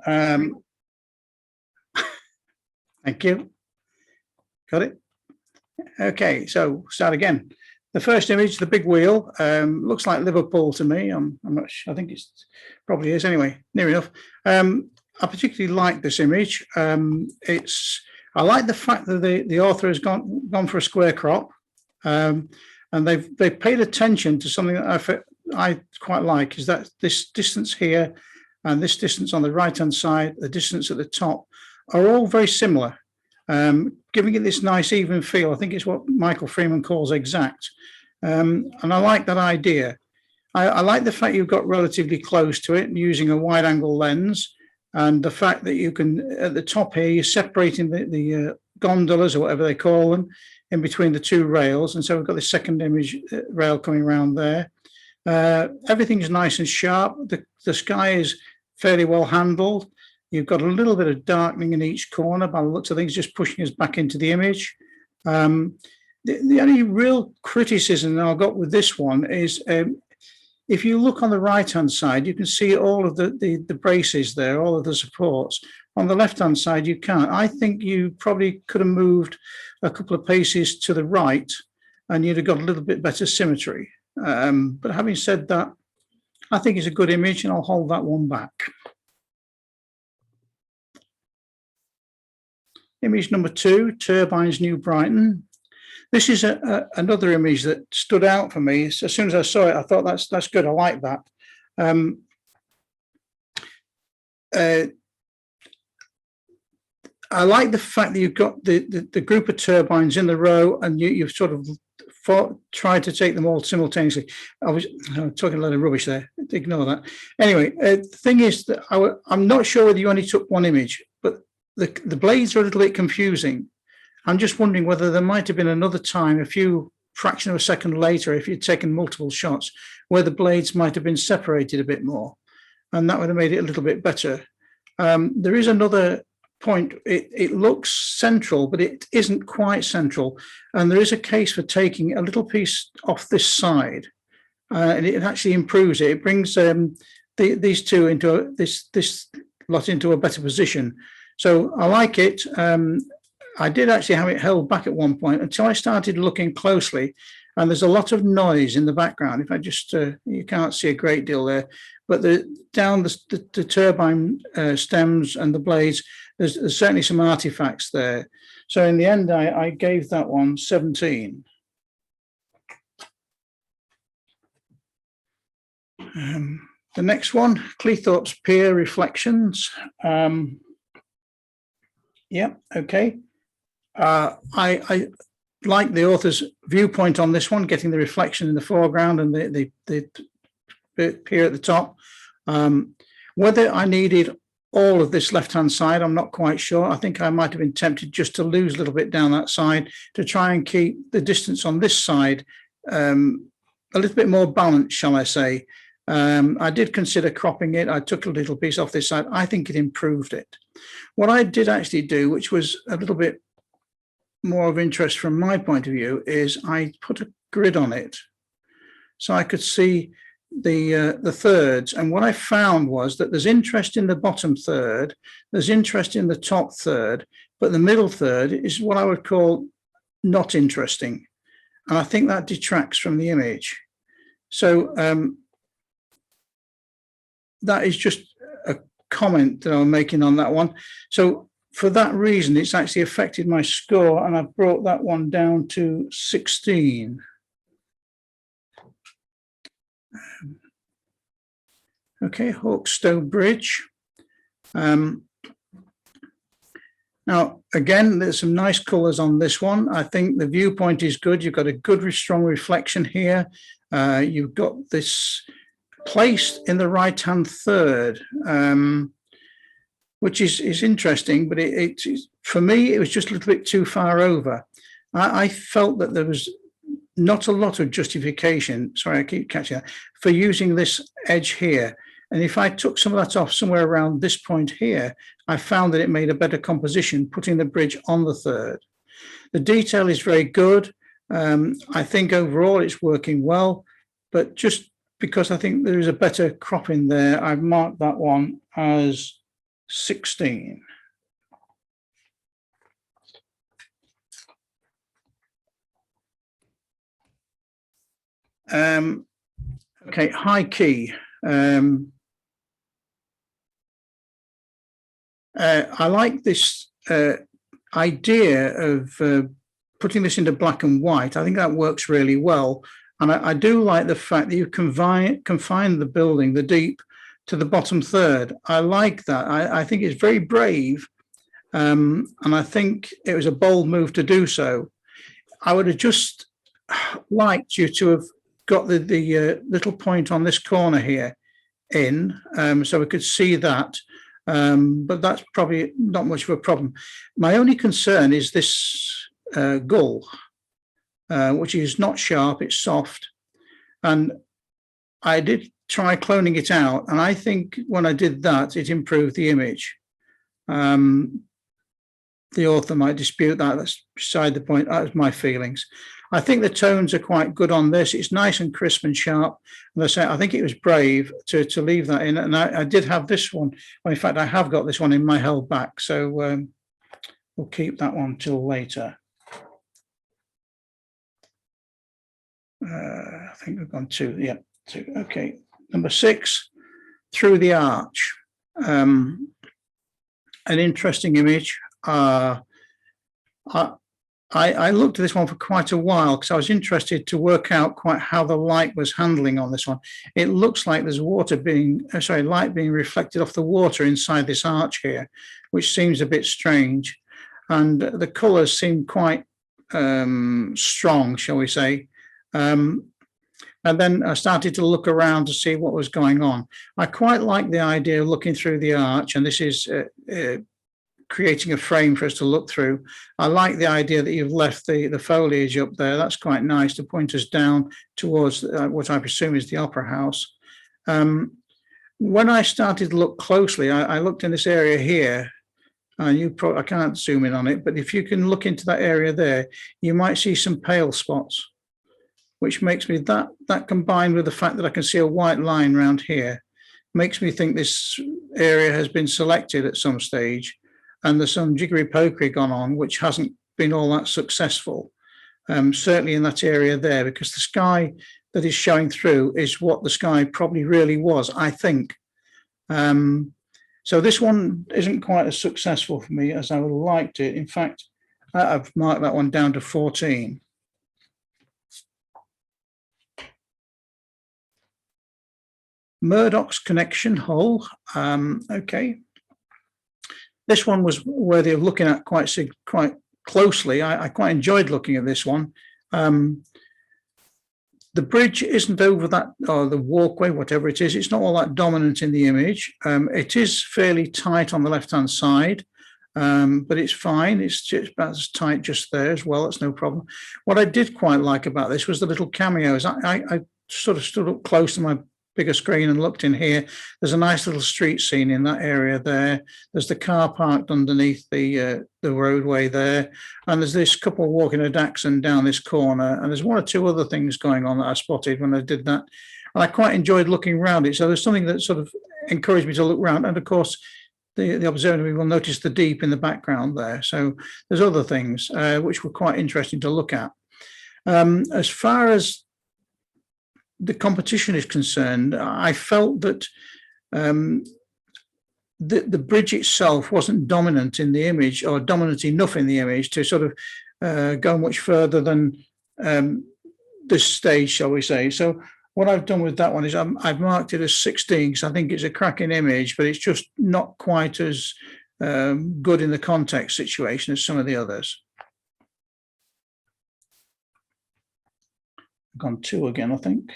Thank you. Got it. Okay, so start again. The first image, the big wheel, looks like Liverpool to me. I'm not sure. I think it's probably is anyway, near enough. I particularly like this image. I like the fact that the author has gone for a square crop, and they've paid attention to something that I quite like, is that this distance here and this distance on the right hand side, the distance at the top, are all very similar, giving it this nice even feel. I think it's what Michael Freeman calls exact, and I like that idea. I like the fact you've got relatively close to it using a wide angle lens, and the fact that you can, at the top here, you're separating the gondolas or whatever they call them in between the two rails. And so we've got the second image rail coming around there. Everything's nice and sharp. The sky is fairly well handled. You've got a little bit of darkening in each corner by the looks of things, just pushing us back into the image. The only real criticism that I've got with this one is, if you look on the right-hand side, you can see all of the braces there, all of the supports. On the left-hand side, you can't. I think you probably could have moved a couple of paces to the right and you'd have got a little bit better symmetry. But having said that, I think it's a good image and I'll hold that one back. Image number 2, Turbines New Brighton. This is another image that stood out for me. As soon as I saw it, I thought that's good. I like that. I like the fact that you've got the group of turbines in the row, and you've sort of tried to take them all simultaneously. I was talking a lot of rubbish there. Ignore that. Anyway, the thing is that I'm not sure whether you only took one image, but the blades are a little bit confusing. I'm just wondering whether there might have been another time, a few fraction of a second later, if you'd taken multiple shots, where the blades might have been separated a bit more, and that would have made it a little bit better. There is another point. It looks central, but it isn't quite central, and there is a case for taking a little piece off this side, and it actually improves it. It brings these two into this lot into a better position. So I like it. I did actually have it held back at one point until I started looking closely, and there's a lot of noise in the background. If I just, you can't see a great deal there, but down the turbine stems and the blades, there's certainly some artifacts there. So in the end, I gave that one 17. The next one, Cleethorpes Pier Reflections. Yeah, okay. I like the author's viewpoint on this one, getting the reflection in the foreground and the pier at the top. Whether I needed all of this left-hand side, I'm not quite sure. I think I might have been tempted just to lose a little bit down that side to try and keep the distance on this side a little bit more balanced, shall I say. I did consider cropping it. I took a little piece off this side. I think it improved it. What I did actually do, which was a little bit more of interest from my point of view, is I put a grid on it so I could see the thirds. And what I found was that there's interest in the bottom third, there's interest in the top third, but the middle third is what I would call not interesting. And I think that detracts from the image. So that is just a comment that I'm making on that one. So for that reason, it's actually affected my score, and I've brought that one down to 16. Okay, Hawkstow Bridge. Now, again, there's some nice colours on this one. I think the viewpoint is good. You've got a good, strong reflection here. You've got this placed in the right-hand third, which is interesting, but for me, it was just a little bit too far over. I felt that there was not a lot of justification, sorry, I keep catching that, for using this edge here. And if I took some of that off somewhere around this point here, I found that it made a better composition, putting the bridge on the third. The detail is very good. I think overall it's working well, but just because I think there is a better crop in there, I've marked that one as 16. Okay, high key. I like this idea of putting this into black and white. I think that works really well. And I do like the fact that you confine the building, the deep, to the bottom third. I like that. I think it's very brave. And I think it was a bold move to do so. I would have just liked you to have got the little point on this corner here in, so we could see that. But that's probably not much of a problem. My only concern is this gull, which is not sharp, it's soft. And I did try cloning it out, and I think when I did that, it improved the image. The author might dispute that. That's beside the point. That was my feelings. I think the tones are quite good on this. It's nice and crisp and sharp. And I say, I think it was brave to leave that in. And I did have this one. Well, in fact, I have got this one in my held back. So we'll keep that one till later. I think we've gone two. Yeah, two. Okay. Number 6, Through the Arch. An interesting image. I looked at this one for quite a while because I was interested to work out quite how the light was handling on this one. It looks like there's light being reflected off the water inside this arch here, which seems a bit strange. And the colours seem quite strong, shall we say. And then I started to look around to see what was going on. I quite like the idea of looking through the arch, and this is creating a frame for us to look through. I like the idea that you've left the foliage up there. That's quite nice to point us down towards what I presume is the Opera House. When I started to look closely, I looked in this area here, and I can't zoom in on it, but if you can look into that area there, you might see some pale spots, which makes me, that combined with the fact that I can see a white line around here, makes me think this area has been selected at some stage. And there's some jiggery-pokery gone on, which hasn't been all that successful, certainly in that area there, because the sky that is showing through is what the sky probably really was, I think. So this one isn't quite as successful for me as I would have liked it. In fact, I've marked that one down to 14. Murdoch's Connection Hull. Okay. This one was worthy of looking at quite closely. I quite enjoyed looking at this one. The bridge isn't over that, or the walkway, whatever it is. It's not all that dominant in the image. It is fairly tight on the left-hand side, but it's fine. It's just about as tight just there as well. That's no problem. What I did quite like about this was the little cameos. I sort of stood up close to my bigger screen and looked in here. There's a nice little street scene in that area there. There's the car parked underneath the roadway there, and there's this couple walking a dachshund down this corner, and there's one or two other things going on that I spotted when I did that, and I quite enjoyed looking around it. So there's something that sort of encouraged me to look around, and of course the observer will notice the deep in the background there. So there's other things which were quite interesting to look at. As far as the competition is concerned, I felt that the bridge itself wasn't dominant in the image, or dominant enough in the image to sort of go much further than this stage, shall we say. So what I've done with that one is I've marked it as 16 because I think it's a cracking image, but it's just not quite as good in the context situation as some of the others. I've gone 2 again, I think.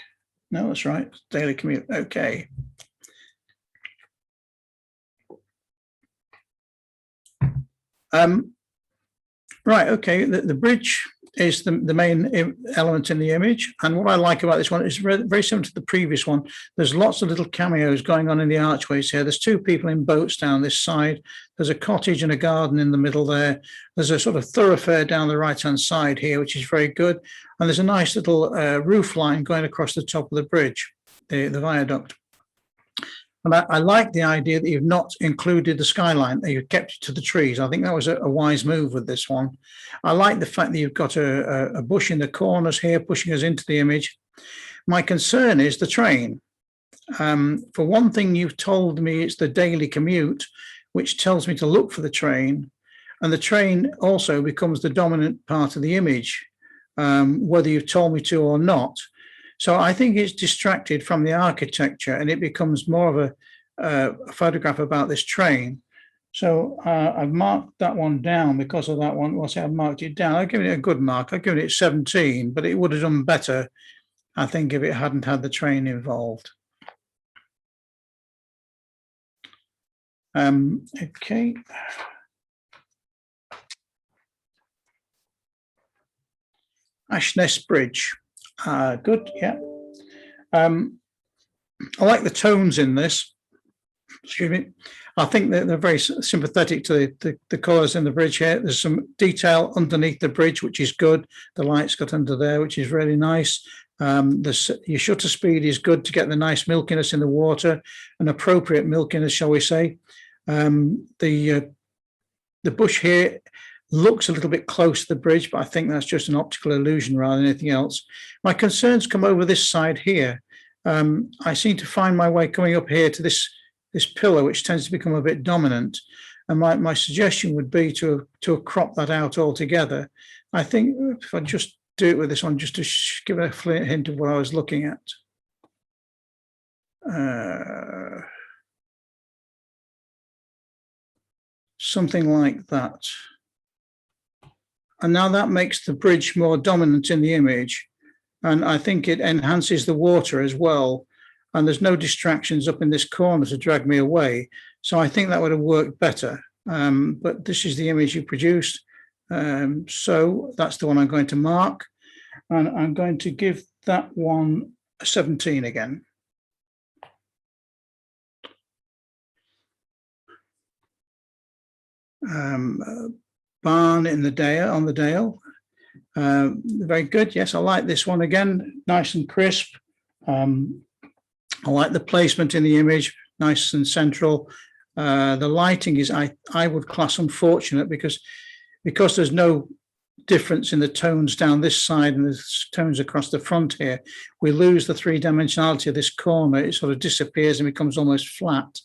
No, that's right. Daily commute. Okay. Right. Okay. The bridge is the main element in the image. And what I like about this one is very similar to the previous one. There's lots of little cameos going on in the archways here. There's 2 people in boats down this side. There's a cottage and a garden in the middle there. There's a sort of thoroughfare down the right-hand side here, which is very good. And there's a nice little roof line going across the top of the bridge, the viaduct. And I like the idea that you've not included the skyline, that you've kept it to the trees. I think that was a wise move with this one. I like the fact that you've got a bush in the corners here pushing us into the image. My concern is the train. For one thing, you've told me it's the daily commute, which tells me to look for the train. And the train also becomes the dominant part of the image, whether you've told me to or not. So I think it's distracted from the architecture and it becomes more of a photograph about this train. So I've marked that one down because of that one. I've marked it down. I've given it a good mark. I've given it 17, but it would have done better, I think, if it hadn't had the train involved. Okay. Ashness Bridge. Good, yeah. I like the tones in this. Excuse me. I think that they're very sympathetic to the colours in the bridge here. There's some detail underneath the bridge, which is good. The light's got under there, which is really nice. Your shutter speed is good to get the nice milkiness in the water, an appropriate milkiness, shall we say. The bush here looks a little bit close to the bridge, but I think that's just an optical illusion rather than anything else. My concerns come over this side here. I seem to find my way coming up here to this pillar, which tends to become a bit dominant. And my suggestion would be to crop that out altogether. I think if I just do it with this one, just to give a hint of what I was looking at. Something like that. And now that makes the bridge more dominant in the image. And I think it enhances the water as well. And there's no distractions up in this corner to drag me away. So I think that would have worked better. But this is the image you produced. So that's the one I'm going to mark. And I'm going to give that one a 17 again. Barn in the Dale, on the Dale. Very good. Yes, I like this one again. Nice and crisp. I like the placement in the image, nice and central. The lighting is, I would class unfortunate because there's no difference in the tones down this side and the tones across the front here. We lose the three-dimensionality of this corner. It sort of disappears and becomes almost flat.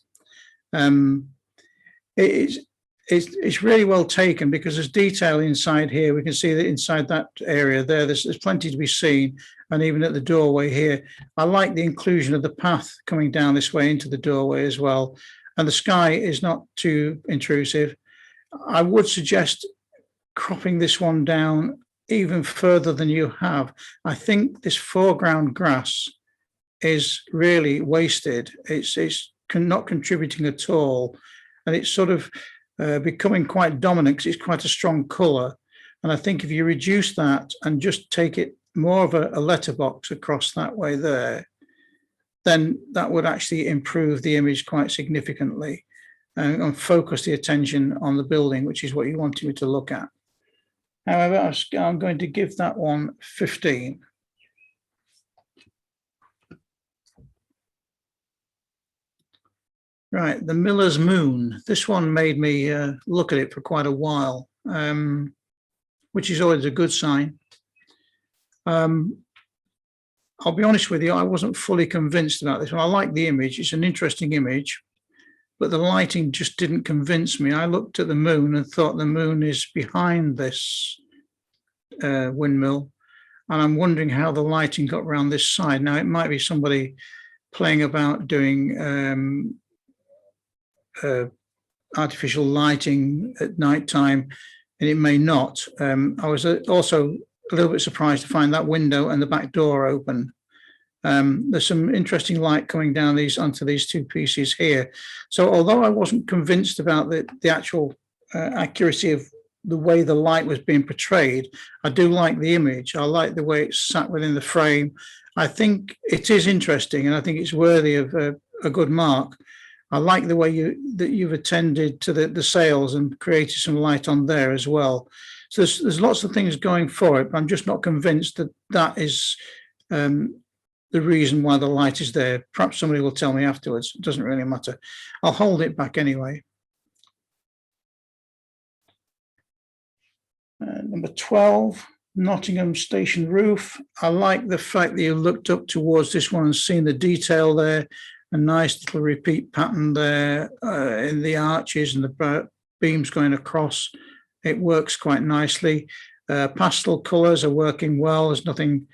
It's really well taken because there's detail inside here. We can see that inside that area there's plenty to be seen. And even at the doorway here, I like the inclusion of the path coming down this way into the doorway as well. And the sky is not too intrusive. I would suggest cropping this one down even further than you have. I think this foreground grass is really wasted. It's not contributing at all. And it's sort of becoming quite dominant because it's quite a strong colour. And I think if you reduce that and just take it more of a letterbox across that way there, then that would actually improve the image quite significantly and focus the attention on the building, which is what you wanted me to look at. However, I'm going to give that one 15. Right, the Miller's Moon. This one made me look at it for quite a while, which is always a good sign. I'll be honest with you, I wasn't fully convinced about this one. I like the image, it's an interesting image, but the lighting just didn't convince me. I looked at the moon and thought the moon is behind this windmill, and I'm wondering how the lighting got around this side. Now, it might be somebody playing about doing artificial lighting at night time, and it may not. I was also a little bit surprised to find that window and the back door open. There's some interesting light coming down onto these two pieces here. So although I wasn't convinced about the actual accuracy of the way the light was being portrayed, I do like the image. I like the way it's sat within the frame. I think it is interesting, and I think it's worthy of a good mark. I like the way you've attended to the sails and created some light on there as well. So there's lots of things going for it, but I'm just not convinced that is the the reason why the light is there. Perhaps somebody will tell me afterwards. It doesn't really matter. I'll hold it back anyway. Number 12, Nottingham Station roof. I like the fact that you looked up towards this one and seen the detail there. A nice little repeat pattern there in the arches and the beams going across. It works quite nicely. Pastel colours are working well. There's nothing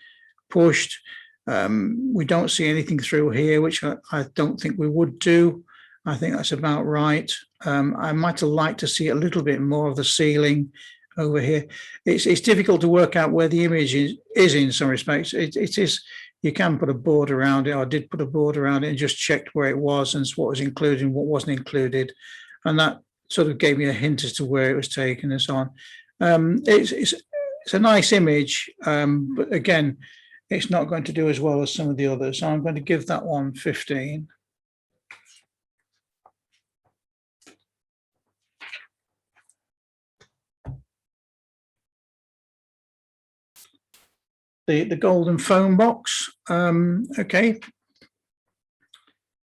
pushed. We don't see anything through here, which I don't think we would do. I think that's about right. I might have liked to see a little bit more of the ceiling over here. It's difficult to work out where the image is in some respects. It is. You can put a board around it. I did put a board around it and just checked where it was and what was included and what wasn't included, and that sort of gave me a hint as to where it was taken and so on. It's a nice image, but again, it's not going to do as well as some of the others. So I'm going to give that one 15. The golden phone box. Okay.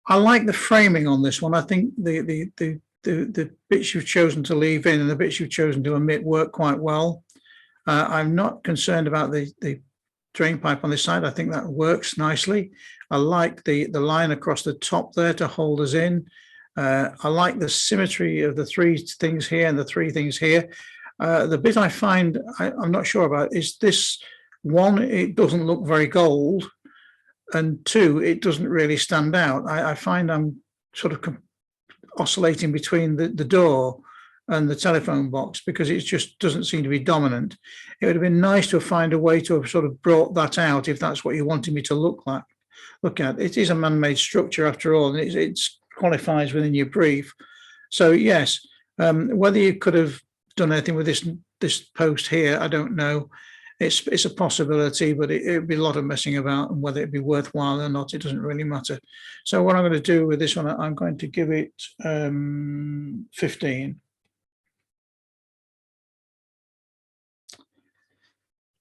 I like the framing on this one. I think the bits you've chosen to leave in and the bits you've chosen to omit work quite well. I'm not concerned about the drain pipe on this side. I think that works nicely. I like the line across the top there to hold us in. I like the symmetry of the three things here and the three things here. The bit I find I'm not sure about is this one, it doesn't look very gold, and two, it doesn't really stand out. I find I'm sort of oscillating between the door and the telephone box because it just doesn't seem to be dominant. It would have been nice to find a way to have sort of brought that out if that's what you wanted me to look at. It is a man-made structure after all, and it qualifies within your brief. So yes, whether you could have done anything with this post here, I don't know. It's a possibility, but it would be a lot of messing about, and whether it'd be worthwhile or not, it doesn't really matter. So what I'm going to do with this one, I'm going to give it 15.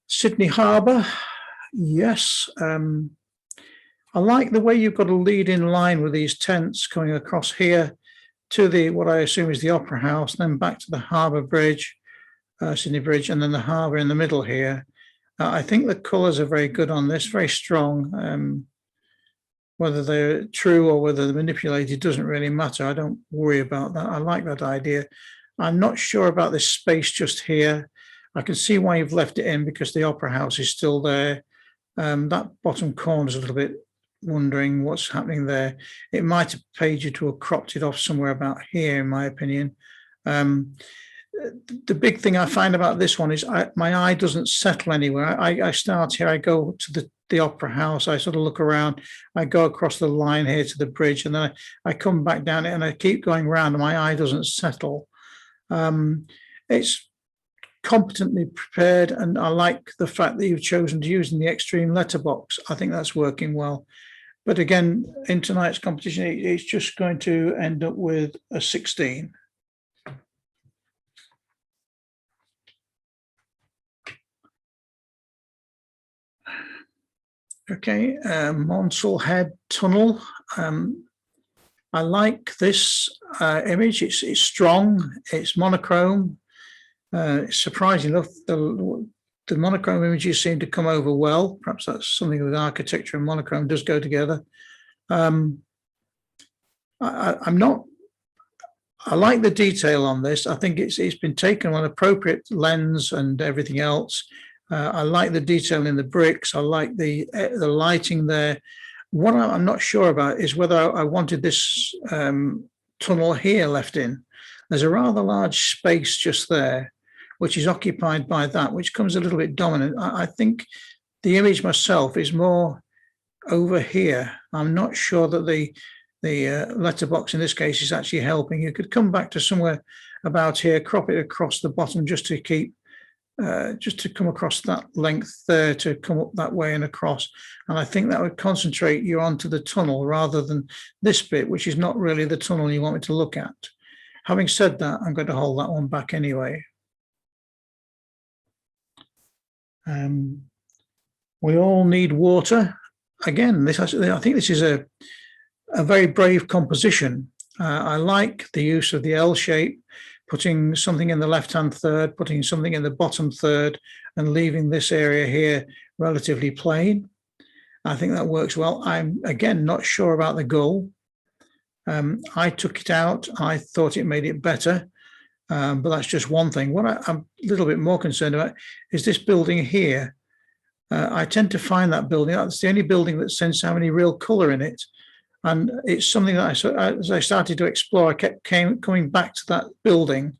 Sydney Harbour, yes. I like the way you've got a lead in line with these tents coming across here to what I assume is the Opera House, then back to the Harbour Bridge, Sydney Bridge, and then the harbour in the middle here. I think the colours are very good on this, very strong. Whether they're true or whether they're manipulated doesn't really matter. I don't worry about that. I like that idea. I'm not sure about this space just here. I can see why you've left it in because the Opera House is still there. That bottom corner is a little bit wondering what's happening there. It might have paid you to have cropped it off somewhere about here, in my opinion. The big thing I find about this one is my eye doesn't settle anywhere. I start here, I go to the Opera House, I sort of look around, I go across the line here to the bridge, and then I come back down it and I keep going around and my eye doesn't settle. It's competently prepared, and I like the fact that you've chosen to use in the extreme letterbox. I think that's working well. But again, in tonight's competition, it's just going to end up with a 16. Okay, Monsell Head Tunnel. I like this image. It's strong. It's monochrome. Surprising enough, the monochrome images seem to come over well. Perhaps that's something with architecture and monochrome does go together. I like the detail on this. I think it's been taken on an appropriate lens and everything else. I like the detail in the bricks. I like the lighting there. What I'm not sure about is whether I wanted this tunnel here left in. There's a rather large space just there, which is occupied by that, which comes a little bit dominant. I think the image myself is more over here. I'm not sure that the letterbox in this case is actually helping. You could come back to somewhere about here, crop it across the bottom just to keep, just to come across that length there, to come up that way and across. And I think that would concentrate you onto the tunnel rather than this bit, which is not really the tunnel you want me to look at. Having said that, I'm going to hold that one back anyway. We all need water. again, I think this is a very brave composition. I like the use of the L shape, putting something in the left-hand third, putting something in the bottom third, and leaving this area here relatively plain. I think that works well. I'm, again, not sure about the gull. I took it out. I thought it made it better, but that's just one thing. What I'm a little bit more concerned about is this building here. I tend to find that building, that's the only building that seems to have any real colour in it. And it's something that as I started to explore, I kept coming back to that building.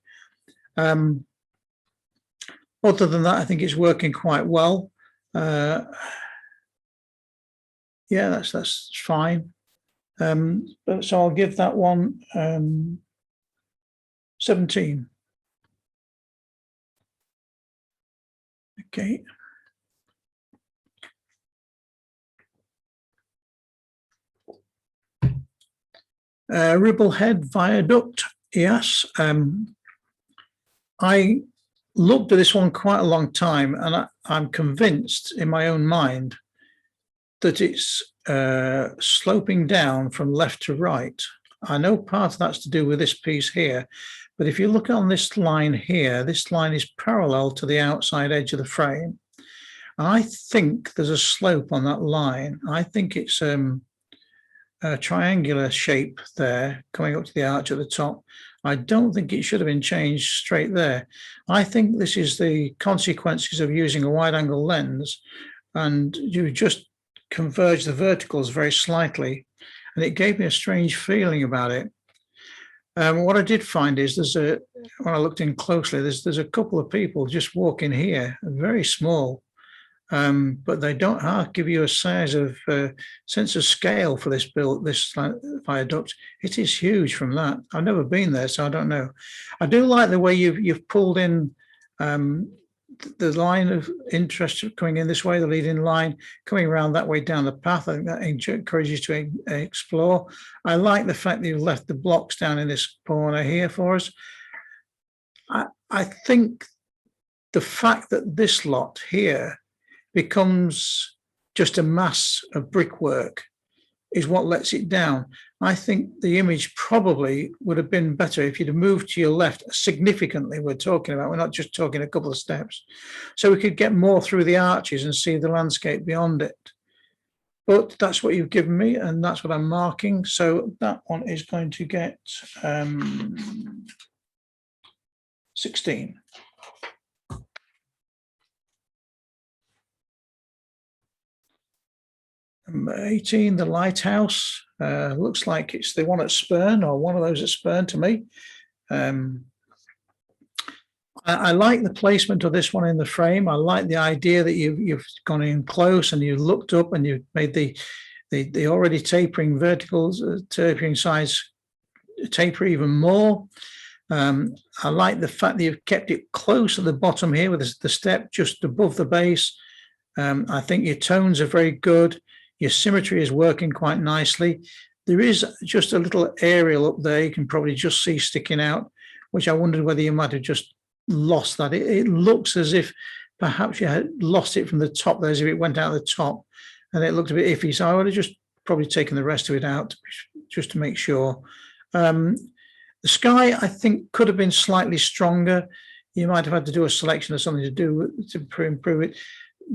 Other than that, I think it's working quite well. Yeah, that's fine. So I'll give that one 17. Okay. Ribblehead Viaduct, yes. I looked at this one quite a long time, and I'm convinced in my own mind that it's sloping down from left to right. I know part of that's to do with this piece here, but if you look on this line here, this line is parallel to the outside edge of the frame. And I think there's a slope on that line. I think it's a triangular shape there coming up to the arch at the top. I don't think it should have been changed straight there. I think this is the consequences of using a wide angle lens, and you just converge the verticals very slightly, and it gave me a strange feeling about it. What I did find is when I looked in closely, there's a couple of people just walking here, very small, but they don't give you a sense of scale for this viaduct. It is huge from that. I've never been there, so I don't know. I do like the way you've pulled in the line of interest coming in this way, the leading line coming around that way down the path. I think that encourages you to explore. I like the fact that you've left the blocks down in this corner here for us. I think the fact that this lot here becomes just a mass of brickwork is what lets it down. I think the image probably would have been better if you'd have moved to your left significantly. We're not just talking a couple of steps, so we could get more through the arches and see the landscape beyond it. But that's what you've given me, and that's what I'm marking. So that one is going to get 16. Number 18, the lighthouse. Looks like it's the one at Spurn, or one of those at Spurn to me. I like the placement of this one in the frame. I like the idea that you've gone in close and you looked up and you've made the already tapering verticals, tapering sides taper even more. I like the fact that you've kept it close at the bottom here with the step just above the base. I think your tones are very good. Your symmetry is working quite nicely. There is just a little aerial up there you can probably just see sticking out, which I wondered whether you might have just lost that. It looks as if perhaps you had lost it from the top there, as if it went out the top, and it looked a bit iffy. So I would have just probably taken the rest of it out just to make sure. The sky, I think, could have been slightly stronger. You might have had to do a selection of something to improve it.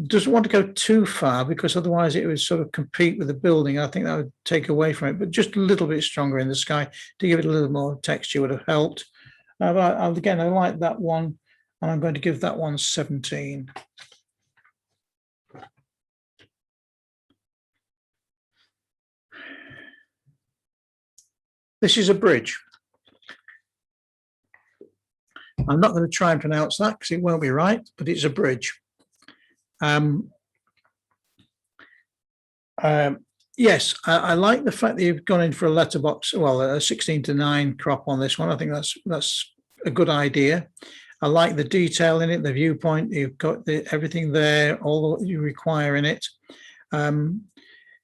Doesn't want to go too far because otherwise it would sort of compete with the building. I think that would take away from it, but just a little bit stronger in the sky to give it a little more texture would have helped. But again, I like that one, and I'm going to give that one 17. This is a bridge. I'm not going to try and pronounce that because it won't be right, but it's a bridge. Yes, I like the fact that you've gone in for a letterbox, well, a 16:9 crop on this one. I think that's a good idea. I like the detail in it, the viewpoint. You've got everything there, all that you require in it.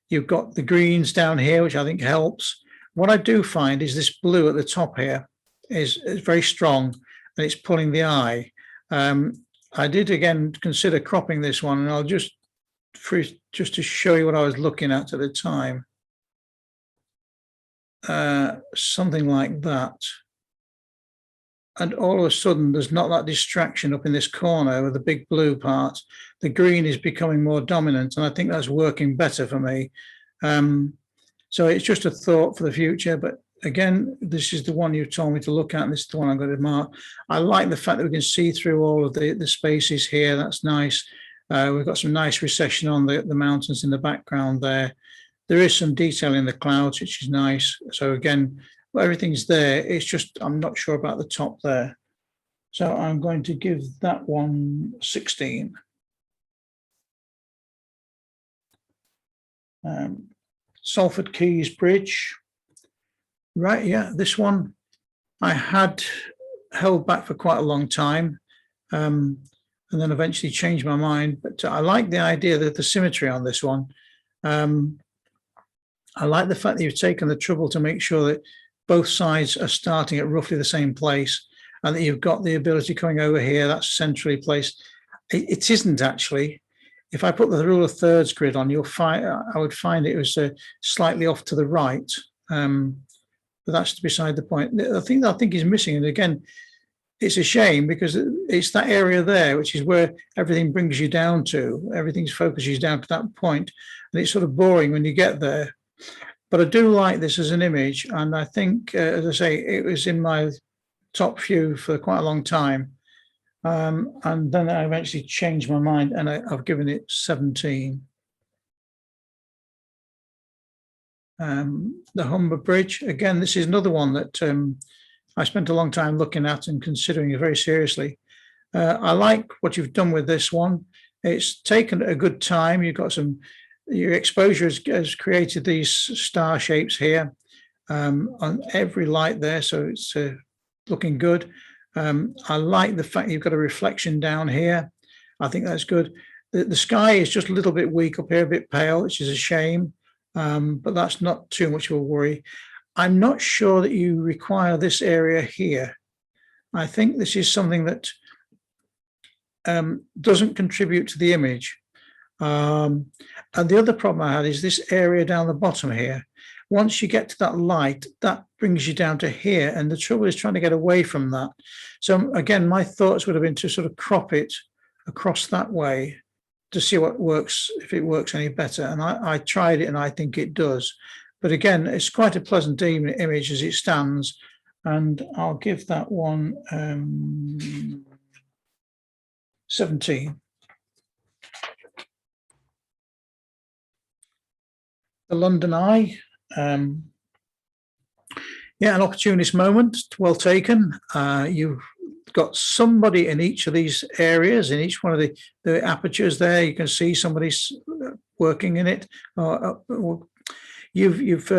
You've got the greens down here, which I think helps. What I do find is this blue at the top here is very strong, and it's pulling the eye. I did again consider cropping this one, and I'll just just to show you what I was looking at the time. Something like that. And all of a sudden, there's not that distraction up in this corner with the big blue part. The green is becoming more dominant, and I think that's working better for me. So it's just a thought for the future. But again, this is the one you told me to look at, and this is the one I'm going to mark. I like the fact that we can see through all of the spaces here. That's nice. We've got some nice recession on the mountains in the background there. There is some detail in the clouds, which is nice. So again, everything's there. It's just, I'm not sure about the top there. So I'm going to give that one 16. Salford Quays Bridge. Right, yeah, this one I had held back for quite a long time, and then eventually changed my mind. But I like the idea that the symmetry on this one. I like the fact that you've taken the trouble to make sure that both sides are starting at roughly the same place, and that you've got the ability coming over here, that's centrally placed. It isn't actually. If I put the rule of thirds grid on, I would find it was slightly off to the right. But that's beside the point. The thing that I think is missing, and again, it's a shame because it's that area there, which is where everything brings you down to. Everything's focuses you down to that point, and it's sort of boring when you get there. But I do like this as an image, and I think, as I say, it was in my top few for quite a long time. And then I eventually changed my mind, and I've given it 17. The Humber Bridge, again, this is another one that I spent a long time looking at and considering it very seriously. I like what you've done with this one. It's taken a good time. You've got your exposure has created these star shapes here on every light there, so it's looking good. I like the fact you've got a reflection down here. I think that's good. The sky is just a little bit weak up here, a bit pale, which is a shame, but that's not too much of a worry. I'm not sure that you require this area here. I think this is something that doesn't contribute to the image. And the other problem I had is this area down the bottom here. Once you get to that light, that brings you down to here. And the trouble is trying to get away from that. So again, my thoughts would have been to sort of crop it across that way to see what works, if it works any better. And I tried it and I think it does. But again, it's quite a pleasant image as it stands. And I'll give that one 17. The London Eye. Yeah, an opportunist moment, well taken. You've got somebody in each of these areas, in each one of the apertures there. You can see somebody's working in it. You've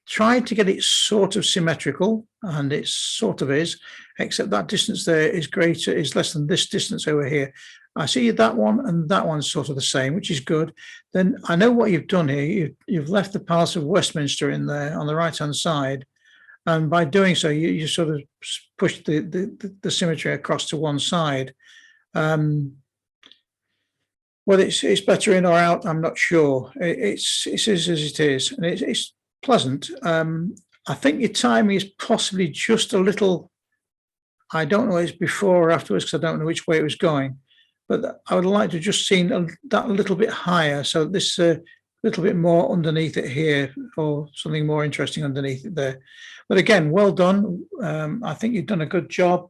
tried to get it sort of symmetrical, and it sort of is, except that distance there is greater, is less than this distance over here. I see that one and that one's sort of the same, which is good. Then I know what you've done here. You've left the Palace of Westminster in there on the right-hand side. And by doing so, you sort of push the symmetry across to one side. Whether it's better in or out, I'm not sure. It is as it is, and it's pleasant. I think your timing is possibly just a little, I don't know if it's before or afterwards because I don't know which way it was going. But I would like to just see that a little bit higher. So this little bit more underneath it here, or something more interesting underneath it there. But again, well done. I think you've done a good job,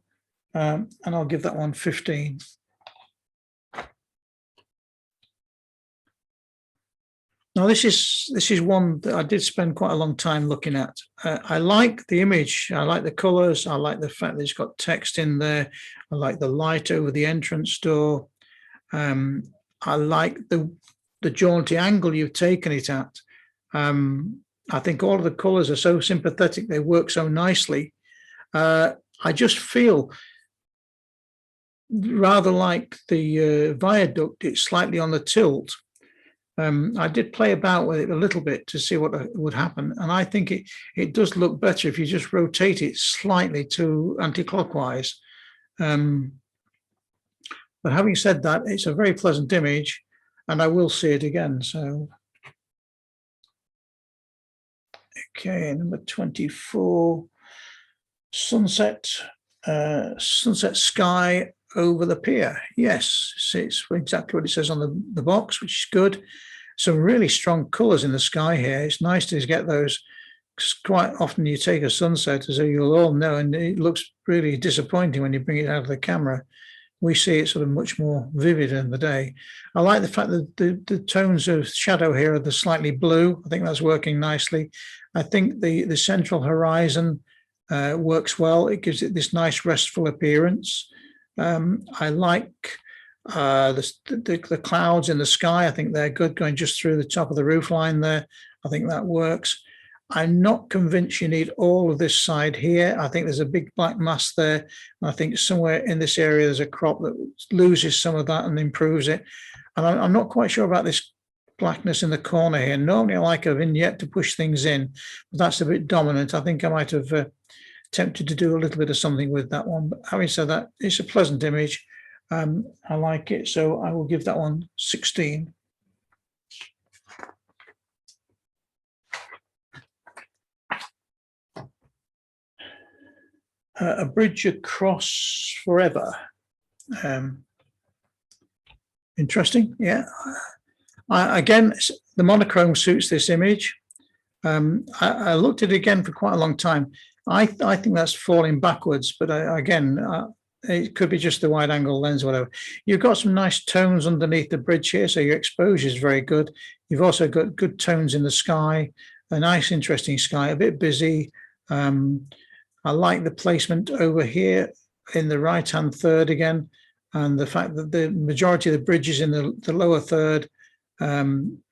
and I'll give that one 15. Now this is one that I did spend quite a long time looking at. I like the image. I like the colours. I like the fact that it's got text in there. I like the light over the entrance door. I like the jaunty angle you've taken it at. I think all of the colours are so sympathetic. They work so nicely. I just feel rather like the viaduct, it's slightly on the tilt. I did play about with it a little bit to see what would happen. And I think it does look better if you just rotate it slightly to anti-clockwise. But having said that, it's a very pleasant image. and I will see it again. So, okay, number 24, sunset, sunset sky over the pier. Yes, it's exactly what it says on the box, which is good. Some really strong colours in the sky here. It's nice to get those. Quite often you take a sunset, as you'll all know, and it looks really disappointing when you bring it out of the camera. We see it sort of much more vivid in the day. I like the fact that the tones of shadow here are the slightly blue. I think that's working nicely. I think the central horizon works well. It gives it this nice restful appearance. I like the clouds in the sky. I think they're good going just through the top of the roof line there. I think that works. I'm not convinced you need all of this side here. I think there's a big black mass there. I think somewhere in this area there's a crop that loses some of that and improves it. And I'm not quite sure about this blackness in the corner here. Normally I like a vignette to push things in, but that's a bit dominant. I think I might have attempted to do a little bit of something with that one. But having said that, it's a pleasant image. I like it, so I will give that one 16. A bridge across forever. Interesting, yeah. Again, the monochrome suits this image. I looked at it again for quite a long time. I think that's falling backwards, but again, it could be just the wide angle lens, whatever. You've got some nice tones underneath the bridge here, so your exposure is very good. You've also got good tones in the sky, a nice, interesting sky, a bit busy. I like the placement over here in the right-hand third again, and the fact that the majority of the bridge is in the lower third.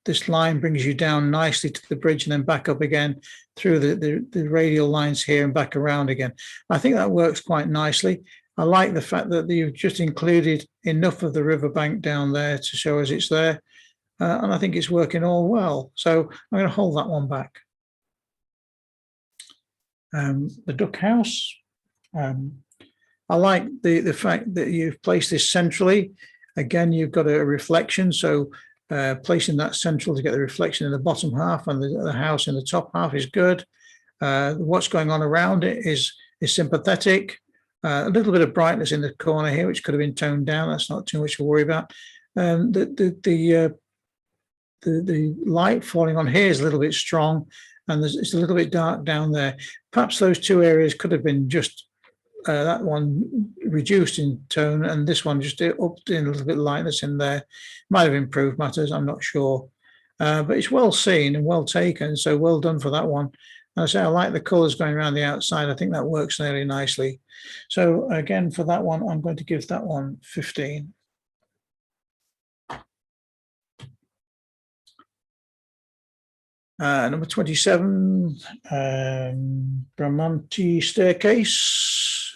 This line brings you down nicely to the bridge and then back up again through the radial lines here and back around again. I think that works quite nicely. I like the fact that you've just included enough of the riverbank down there to show us it's there. And I think it's working all well. So I'm going to hold that one back. The duck house. I like the fact that you've placed this centrally. Again, you've got a reflection. So placing that central to get the reflection in the bottom half and the house in the top half is good. What's going on around it is sympathetic. A little bit of brightness in the corner here, which could have been toned down. That's not too much to worry about. The light falling on here is a little bit strong, and it's a little bit dark down there. Perhaps those two areas could have been just that one reduced in tone, and this one just upped in a little bit of lightness in there. Might have improved matters, I'm not sure. But it's well seen and well taken, so well done for that one. And I say I like the colours going around the outside. I think that works really nicely. So again, for that one, I'm going to give that one 15. Number 27, Bramante staircase.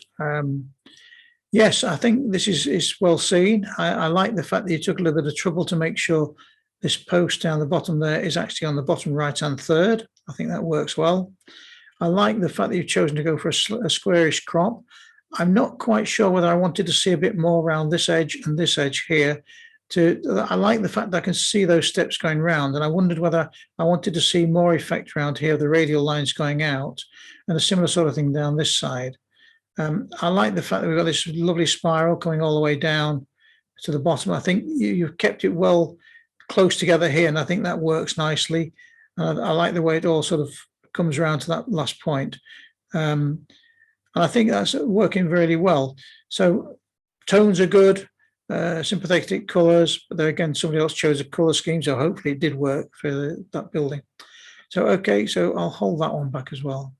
Yes, I think this is well seen. I like the fact that you took a little bit of trouble to make sure this post down the bottom there is actually on the bottom right-hand third. I think that works well. I like the fact that you've chosen to go for a squarish crop. I'm not quite sure whether I wanted to see a bit more around this edge and this edge here. I like the fact that I can see those steps going round, and I wondered whether I wanted to see more effect around here, the radial lines going out, and a similar sort of thing down this side. I like the fact that we've got this lovely spiral coming all the way down to the bottom. I think you've kept it well close together here, and I think that works nicely. I like the way it all sort of comes around to that last point. And I think that's working really well. So tones are good, sympathetic colours, but then again, somebody else chose a colour scheme, so hopefully it did work for that building. So, okay, so I'll hold that one back as well.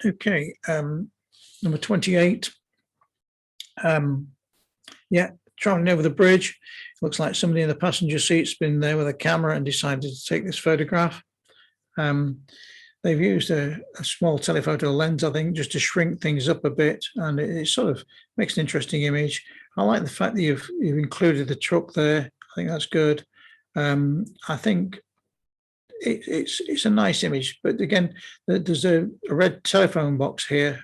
Okay, number 28. Yeah, traveling over the bridge. Looks like somebody in the passenger seat's been there with a camera and decided to take this photograph. They've used a small telephoto lens, I think, just to shrink things up a bit, and it sort of makes an interesting image. I like the fact that you've included the truck there. I think that's good. I think it's a nice image. But again, there's a red telephone box here,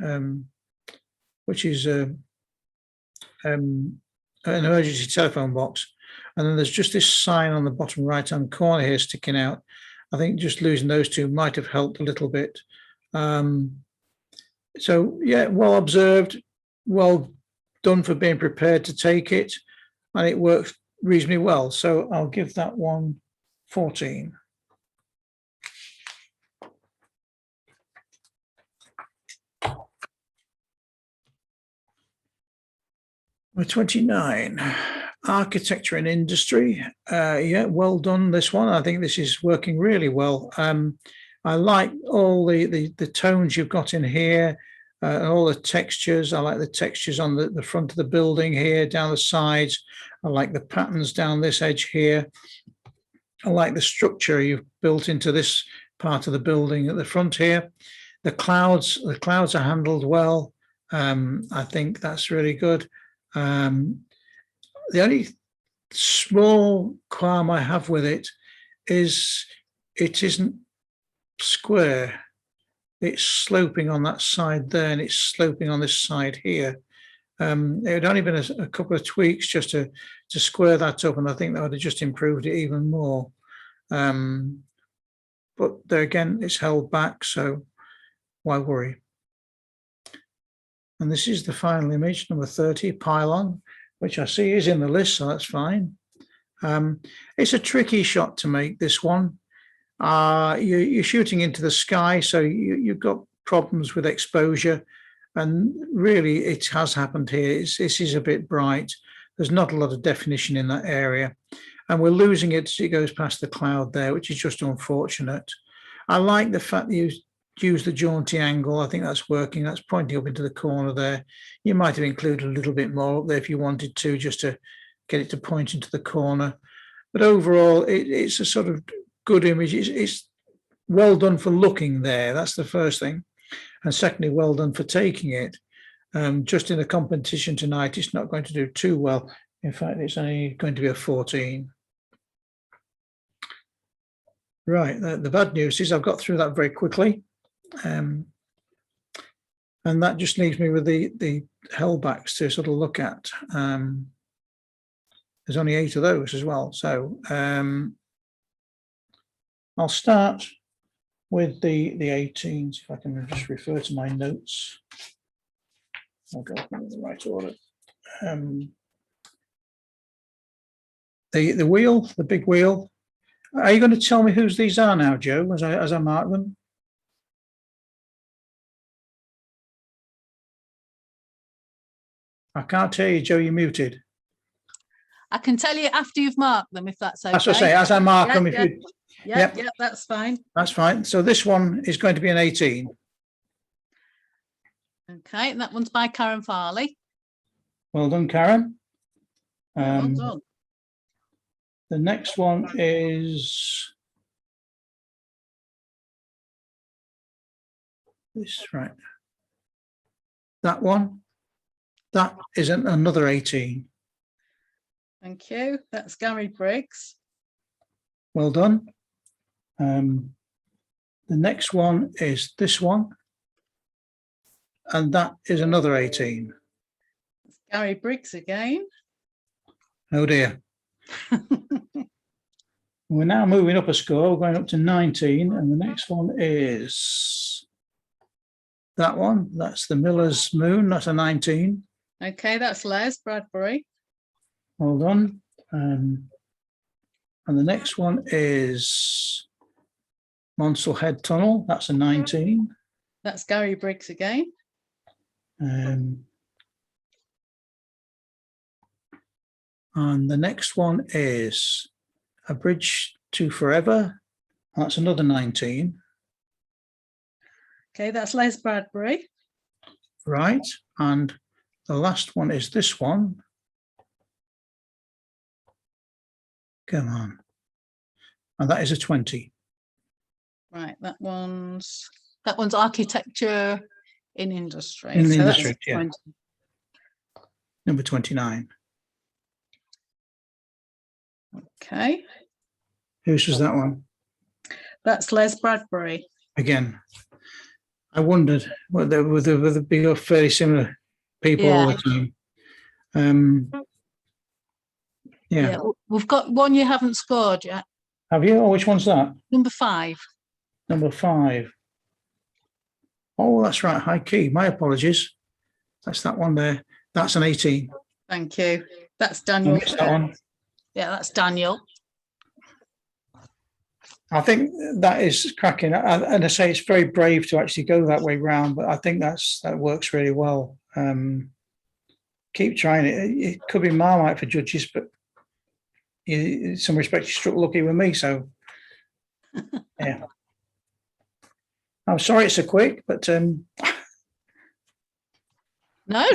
which is an emergency telephone box. And then there's just this sign on the bottom right-hand corner here sticking out. I think just losing those two might have helped a little bit. So yeah, well observed, well done for being prepared to take it, and it works reasonably well. So I'll give that one 14. Number 29, architecture and industry. Yeah, well done, this one. I think this is working really well. I like all the tones you've got in here, and all the textures. I like the textures on the front of the building here, down the sides. I like the patterns down this edge here. I like the structure you've built into this part of the building at the front here. The clouds are handled well. I think that's really good. The only small qualm I have with it is it isn't square. It's sloping on that side there, and it's sloping on this side here. It had only been a couple of tweaks just to square that up, and I think that would have just improved it even more. But there again, it's held back, so why worry? And this is the final image, number 30, pylon, which I see is in the list, so that's fine. It's a tricky shot to make, this one. You're shooting into the sky, so you've got problems with exposure. And really, it has happened here. This is a bit bright. There's not a lot of definition in that area. And we're losing it as it goes past the cloud there, which is just unfortunate. I like the fact that you use the jaunty angle. I think that's working. That's pointing up into the corner there. You might have included a little bit more up there if you wanted to, just to get it to point into the corner. But overall, it's a sort of good image. It's well done for looking there. That's the first thing. And secondly, well done for taking it. Just in the competition tonight, it's not going to do too well. In fact, it's only going to be a 14. Right, the bad news is I've got through that very quickly. And that just leaves me with the hellbacks to sort of look at. There's only 8 of those as well. So I'll start with the 18s, if I can just refer to my notes. I'll go in the right order. The wheel, the big wheel. Are you going to tell me whose these are now, Joe, as I mark them? I can't hear you, Joe, you're muted. I can tell you after you've marked them, if that's okay. That's what I say, as I mark them. If you, yeah, that's fine. That's fine. So this one is going to be an 18. Okay, and that one's by Karen Farley. Well done, Karen. Well done. The next one is this, right? That one. That is another 18. Thank you. That's Gary Briggs. Well done. The next one is this one. And that is another 18. It's Gary Briggs again. Oh dear. We're now moving up a score. We're going up to 19. And the next one is that one. That's the Miller's Moon. That's a 19. Okay, that's Les Bradbury. Well done. And the next one is Monsell Head Tunnel. That's a 19. That's Gary Briggs again. And the next one is A Bridge to Forever. That's another 19. Okay, that's Les Bradbury. Right. And the last one is this one. Come on. And that is a 20. Right, that one's architecture in industry. In so industry, that's yeah. 20. Number 29. Okay. Whose was that one? That's Les Bradbury. Again, I wondered whether whether be fairly similar people all the time. Yeah. We've got one you haven't scored yet. Have you? Oh, which one's that? Number 5. Number 5. Oh, that's right. High key. My apologies. That's that one there. That's an 18. Thank you. That's I Daniel. missed that one. Yeah, that's Daniel. I think that is cracking. And I say it's very brave to actually go that way round, but I think that works really well. Keep trying it. It could be Marmite for judges, but in some respects, you struck lucky with me. So, yeah. I'm sorry it's so quick, but No,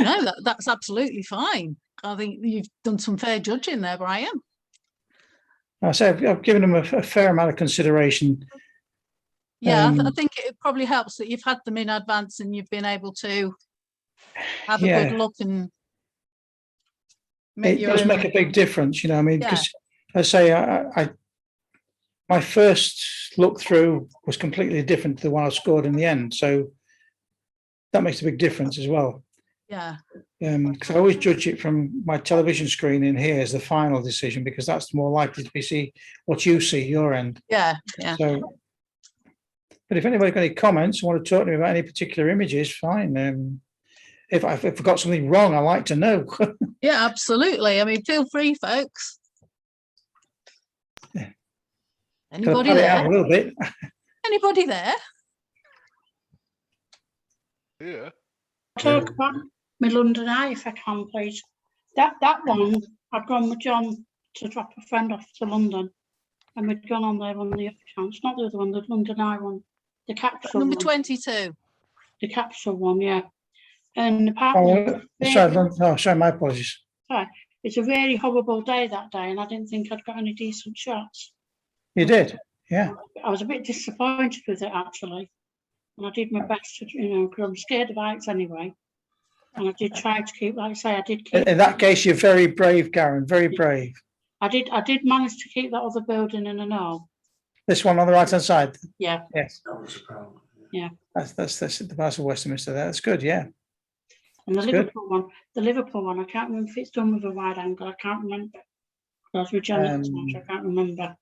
that's absolutely fine. I think you've done some fair judging there, Brian. I say I've given them a fair amount of consideration. Yeah, I think it probably helps that you've had them in advance and you've been able to have a good look and it does make a big difference, you know. I mean, because I say I my first look through was completely different to the one I scored in the end, so that makes a big difference as well. Yeah. Because I always judge it from my television screen in here as the final decision, because that's more likely to be see what you see your end. Yeah. So, but if anybody got any comments, want to talk to me about any particular images, fine. If I got something wrong, I like to know. Yeah, absolutely. I mean, feel free, folks. Yeah. Anybody Cut it there? out a little bit. Anybody there? Yeah. Talk about my London Eye, if I can, please. That one, I'd gone with John to drop a friend off to London, and we'd gone on there on the off chance. Not the other one, the London Eye one, the capsule Number one. 22. The capsule one, yeah. And apparently, Sorry, my apologies. it's a really horrible day that day, and I didn't think I'd got any decent shots. You did, yeah. I was a bit disappointed with it, actually. And I did my best to, because I'm scared of heights anyway. And I did try to keep, like I say, I did keep. In that case, you're very brave, Karen, very brave. I did manage to keep that other building in a know. This one on the right-hand side? Yeah. Yes. Yeah. That's the Castle Westminster there. That's good, yeah. And the Liverpool one, I can't remember if it's done with a wide angle. I can't remember. I was with John at the time, so I can't remember.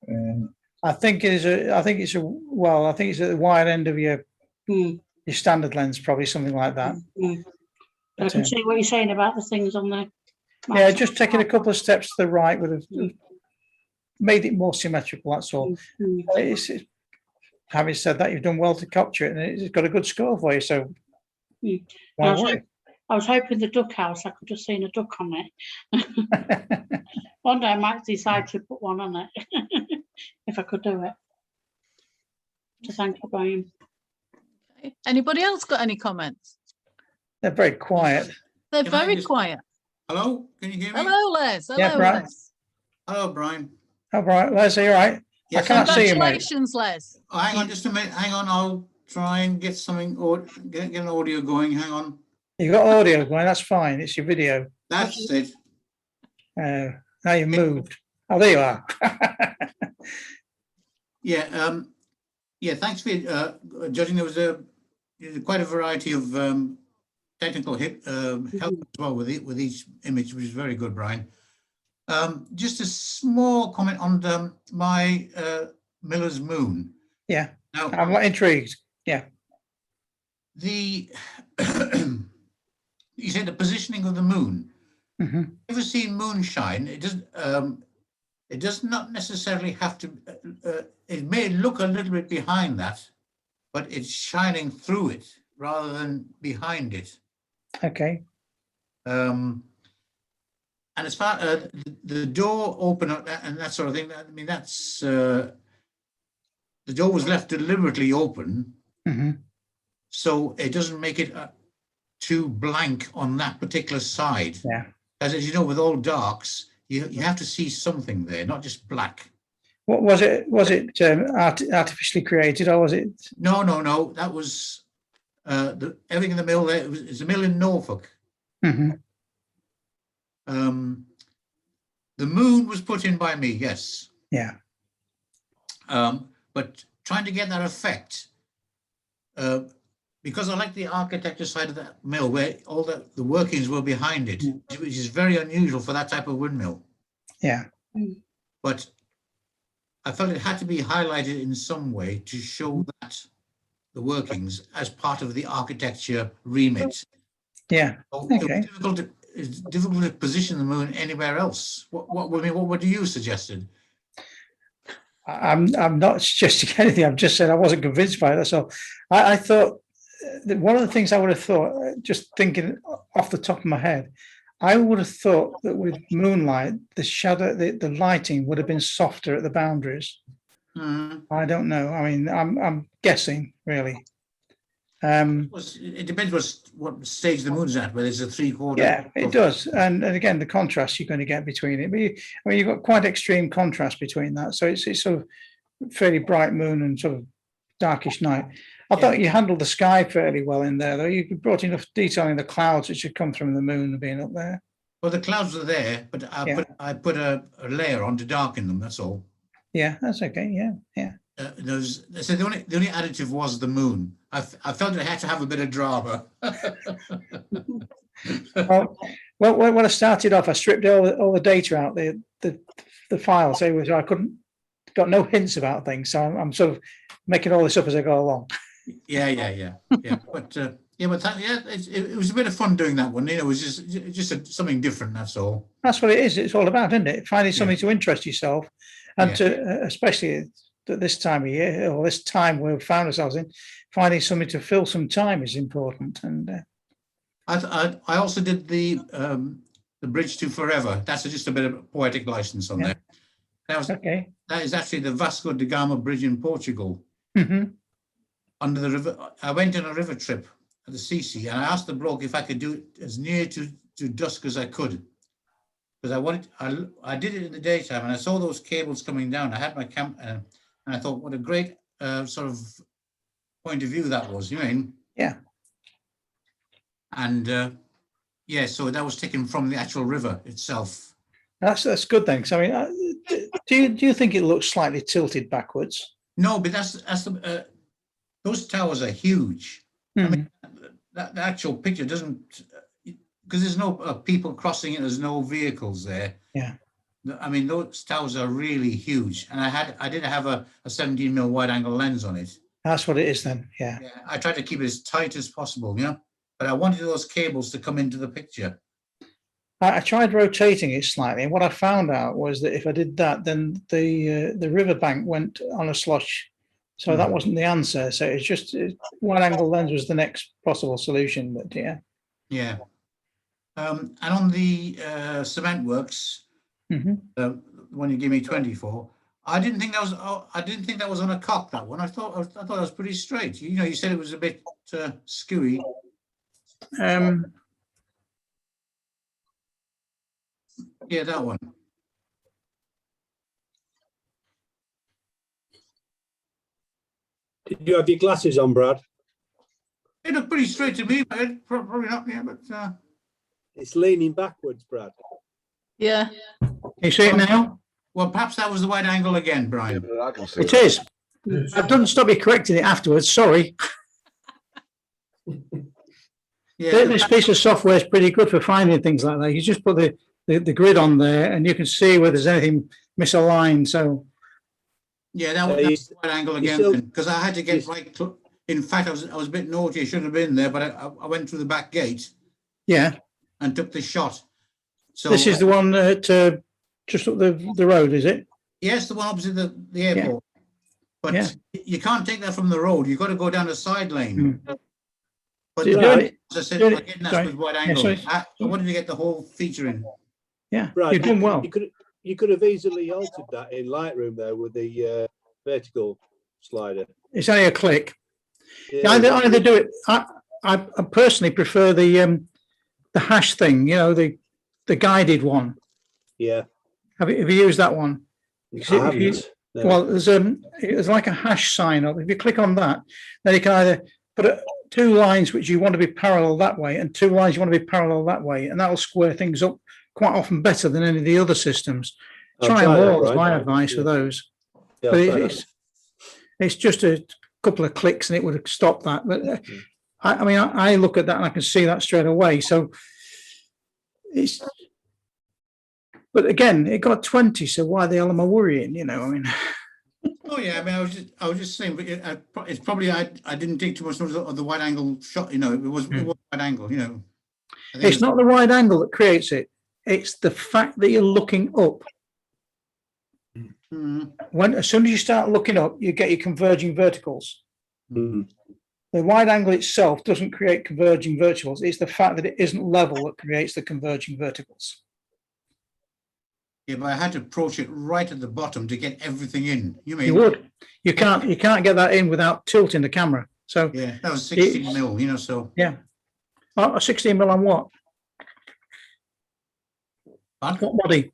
I think it's at the wide end of your standard lens, probably something like that. But I can see what you're saying about the things on the. Yeah, just taking a couple of steps to the right would have made it more symmetrical. That's all. Having said that, you've done well to capture it, and it's got a good score for you. So why worry? I was hoping the duck house, I could have seen a duck on it. One day I might decide to put one on it if I could do it. So thank you, Brian. Okay. Anybody else got any comments? They're very quiet. They're Can I very just- quiet. Hello, can you hear me? Hello, Les. Hello, Yeah, Brian. Les. Hello, Brian. All right, Leslie, all right. Yes, can't see you, mate. Congratulations, Les. Oh, hang on just a minute. Hang on, I'll try and get something or get an audio going. Hang on. You've got audio going, that's fine. It's your video. That's it. Now you've moved. Oh, there you are. Yeah, thanks for judging. There was quite a variety of technical help as well with each image, which is very good, Brian. Just a small comment on my Miller's Moon. Yeah, Now, I'm intrigued. Yeah. You said the positioning of the moon. Mm-hmm. Ever seen moonshine? It does not necessarily have to. It may look a little bit behind that, but it's shining through it rather than behind it. Okay. And as far as the door open up and that sort of thing, I mean, that's the door was left deliberately open, so it doesn't make it too blank on that particular side. Yeah. As you know, with all darks, you have to see something there, not just black. What was it? Was it artificially created, or was it? No. That was everything in the mill there. It's a mill in Norfolk. Mm-hmm. The moon was put in by me, yes. Yeah. But trying to get that effect, because I like the architecture side of that mill where all the workings were behind it, which is very unusual for that type of windmill. Yeah. But I felt it had to be highlighted in some way to show that the workings as part of the architecture remit. Yeah. So Okay. it's difficult to position the moon anywhere else. What would you suggested? I'm not suggesting anything. I've just said I wasn't convinced by it. So I thought that one of the things I would have thought, just thinking off the top of my head, I would have thought that with moonlight, the shadow, the lighting would have been softer at the boundaries. I don't know. I mean, I'm guessing really. It depends what stage the moon's at, whether it's a 3/4. Yeah, it does. And again, the contrast you're going to get between it. But I mean, you've got quite extreme contrast between that. So it's sort of fairly bright moon and sort of darkish night. I thought you handled the sky fairly well in there, though. You brought enough detail in the clouds that should come from the moon being up there. Well, the clouds are there, but I put a layer on to darken them. That's all. Yeah, that's okay. Yeah. So the only additive was the moon. I felt it had to have a bit of drama. Well, when I started off, I stripped all the data out, the files. So I got no hints about things. So I'm sort of making all this up as I go along. Yeah. But it was a bit of fun doing that one. It was just something different. That's all. That's what it is. It's all about, isn't it? Finding something to interest yourself, and to especially at this time of year or this time we've found ourselves in, finding something to fill some time is important. And I also did the Bridge to Forever. That's just a bit of poetic license on there. okay. That is actually the Vasco da Gama Bridge in Portugal. Mm-hmm. Under the river. I went on a river trip at the Sisi, and I asked the bloke if I could do it as near to dusk as I could, because I did it in the daytime, and I saw those cables coming down. I had my camp, and I thought, what a great sort of point of view that was. You mean? Yeah. And so that was taken from the actual river itself. That's good. Thanks. I mean, do you think it looks slightly tilted backwards? No, but that's those towers are huge. I mean, the actual picture doesn't, because there's no people crossing it. There's no vehicles there. Yeah. I mean, those towers are really huge, and I did have a 17mm wide-angle lens on it. That's what it is then. Yeah. I tried to keep it as tight as possible, but I wanted those cables to come into the picture. I tried rotating it slightly, and what I found out was that if I did that, then the riverbank went on a slosh. So that wasn't the answer. So it's just wide-angle lens was the next possible solution. But yeah. And on the cement works, the one you gave me 24, I didn't think that was on a cock. That one, I thought that was pretty straight. You said it was a bit skewy. Yeah, that one. Did you have your glasses on, Brad? It looked pretty straight to me, but probably not. Yeah, but It's leaning backwards, Brad. Yeah. Can you see it now? well, perhaps that was the wide angle again, Brian. but I can see It is. I don't stop you correcting it afterwards. Sorry. Yeah, This piece of software is pretty good for finding things like that. You just put the grid on there, and you can see whether there's anything misaligned. So yeah, that was the wide angle again, because I had to get right. In fact, I was a bit naughty. I shouldn't have been there, but I went through the back gate yeah, and took the shot. So this is the one at just up the road, is it? yes, the one opposite the airport. But Yeah. you can't take that from the road. You've got to go down a side lane. But So you're as doing it- I said, doing it- again, that's sorry. with wide Yeah, angle. sorry. I wanted to get the whole feature in. Yeah, Brad, you're doing well. You could have easily altered that in Lightroom there with the vertical slider. It's only a click. Yeah. Either do it. I personally prefer the hash thing. You know, the guided one. Yeah. Have you used that one? I If you- haven't. No. Well, there's like a hash sign up. If you click on that, then you can either put two lines which you want to be parallel that way, and two lines you want to be parallel that way, and that'll square things up quite often better than any of the other systems. I'll Try them that, all, is Brian. my advice for Yeah. those. Yeah, But I'll try it's, It's just a couple of clicks and it would have stopped that. But I mean, I look at that and I can see that straight away. So it's, but again, it got 20. So why the hell am I worrying? You know, I mean, Oh, yeah, I mean, I was just saying, but it's probably, I didn't take too much notice of the wide angle shot, you know, it was wide angle, you know. I think it's not the wide angle that creates it. It's the fact that you're looking up. Mm, As soon as you start looking up, you get your converging verticals. Mhm. The wide angle itself doesn't create converging verticals. It's the fact that it isn't level that creates the converging verticals. yeah, but I had to approach it right at the bottom to get everything in. You mean? You would. You can't get that in without tilting the camera. So Yeah, that was 16 mil, you know, so. yeah. Oh, a 16 mil on what? What? What body?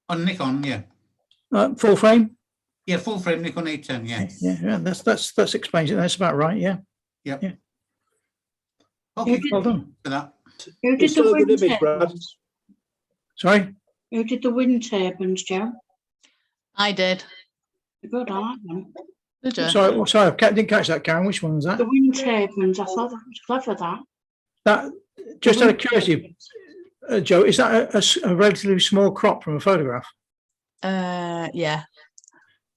On Nikon, yeah. Full frame? Yeah, full frame Nikon 810, yeah. Yeah, that's explains it. That's about right. Yeah. Okay, did- Well done. for that. Who did It's the still a good wind image, Brad. turbines? Sorry. Who did the wind turbines, Joe? I did. Good, I like them. Did you? Sorry, I didn't catch that, Karen. Which one was that? The wind turbines, I thought that was clever, that. That just out of curiosity, Joe, is that a relatively small crop from a photograph? Yeah.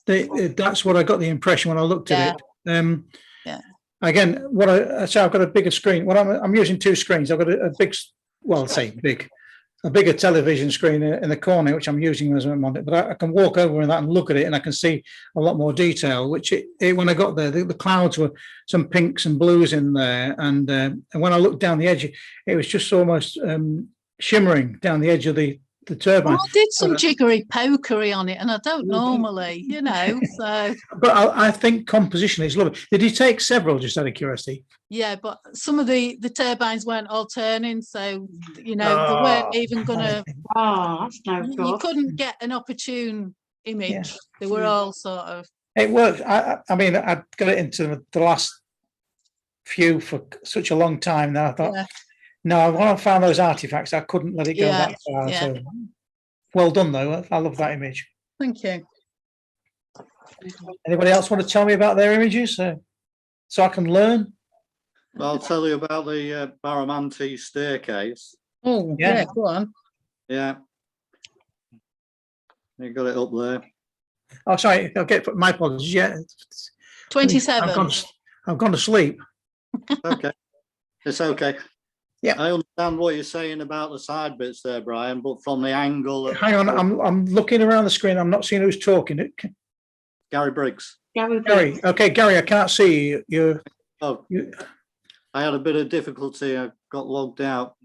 That's what I got the impression when I looked at it. Yeah. Again, I've got a bigger screen. I'm using two screens. I've got a big, well, I say big, a bigger television screen in the corner, which I'm using as I'm on it. But I can walk over in that and look at it, and I can see a lot more detail. Which when I got there, the clouds were some pinks and blues in there, and when I looked down the edge, it was just almost shimmering down the edge of the turbine. Well, I did some jiggery pokery on it, and I don't normally, you know. So But I think composition is lovely. Did you take several, just out of curiosity? yeah, but some of the turbines weren't all turning, so you know they weren't even gonna. Oh, that's no You good. couldn't get an opportune image. They were all sort of. It worked. I mean, I got it into the last few for such a long time now. I thought, Yeah. no, when I found those artifacts, I couldn't let it go Yeah, that far. yeah. So well done, though. I love that image. Thank you. Anybody else want to tell me about their images so I can learn? I'll tell you about the Baramanti staircase. Oh Yeah. yeah, go on. Yeah. You got it up there. Oh, sorry. I'll get my apologies. Yeah. 27. I've gone to sleep. Okay. It's okay. Yeah. I understand what you're saying about the side bits there, Brian, but from the angle of Hang on. I'm looking around the screen. I'm not seeing who's talking. Gary Briggs. Gary. Okay, Gary, I can't see you. Oh, You, I had a bit of difficulty. I got logged out.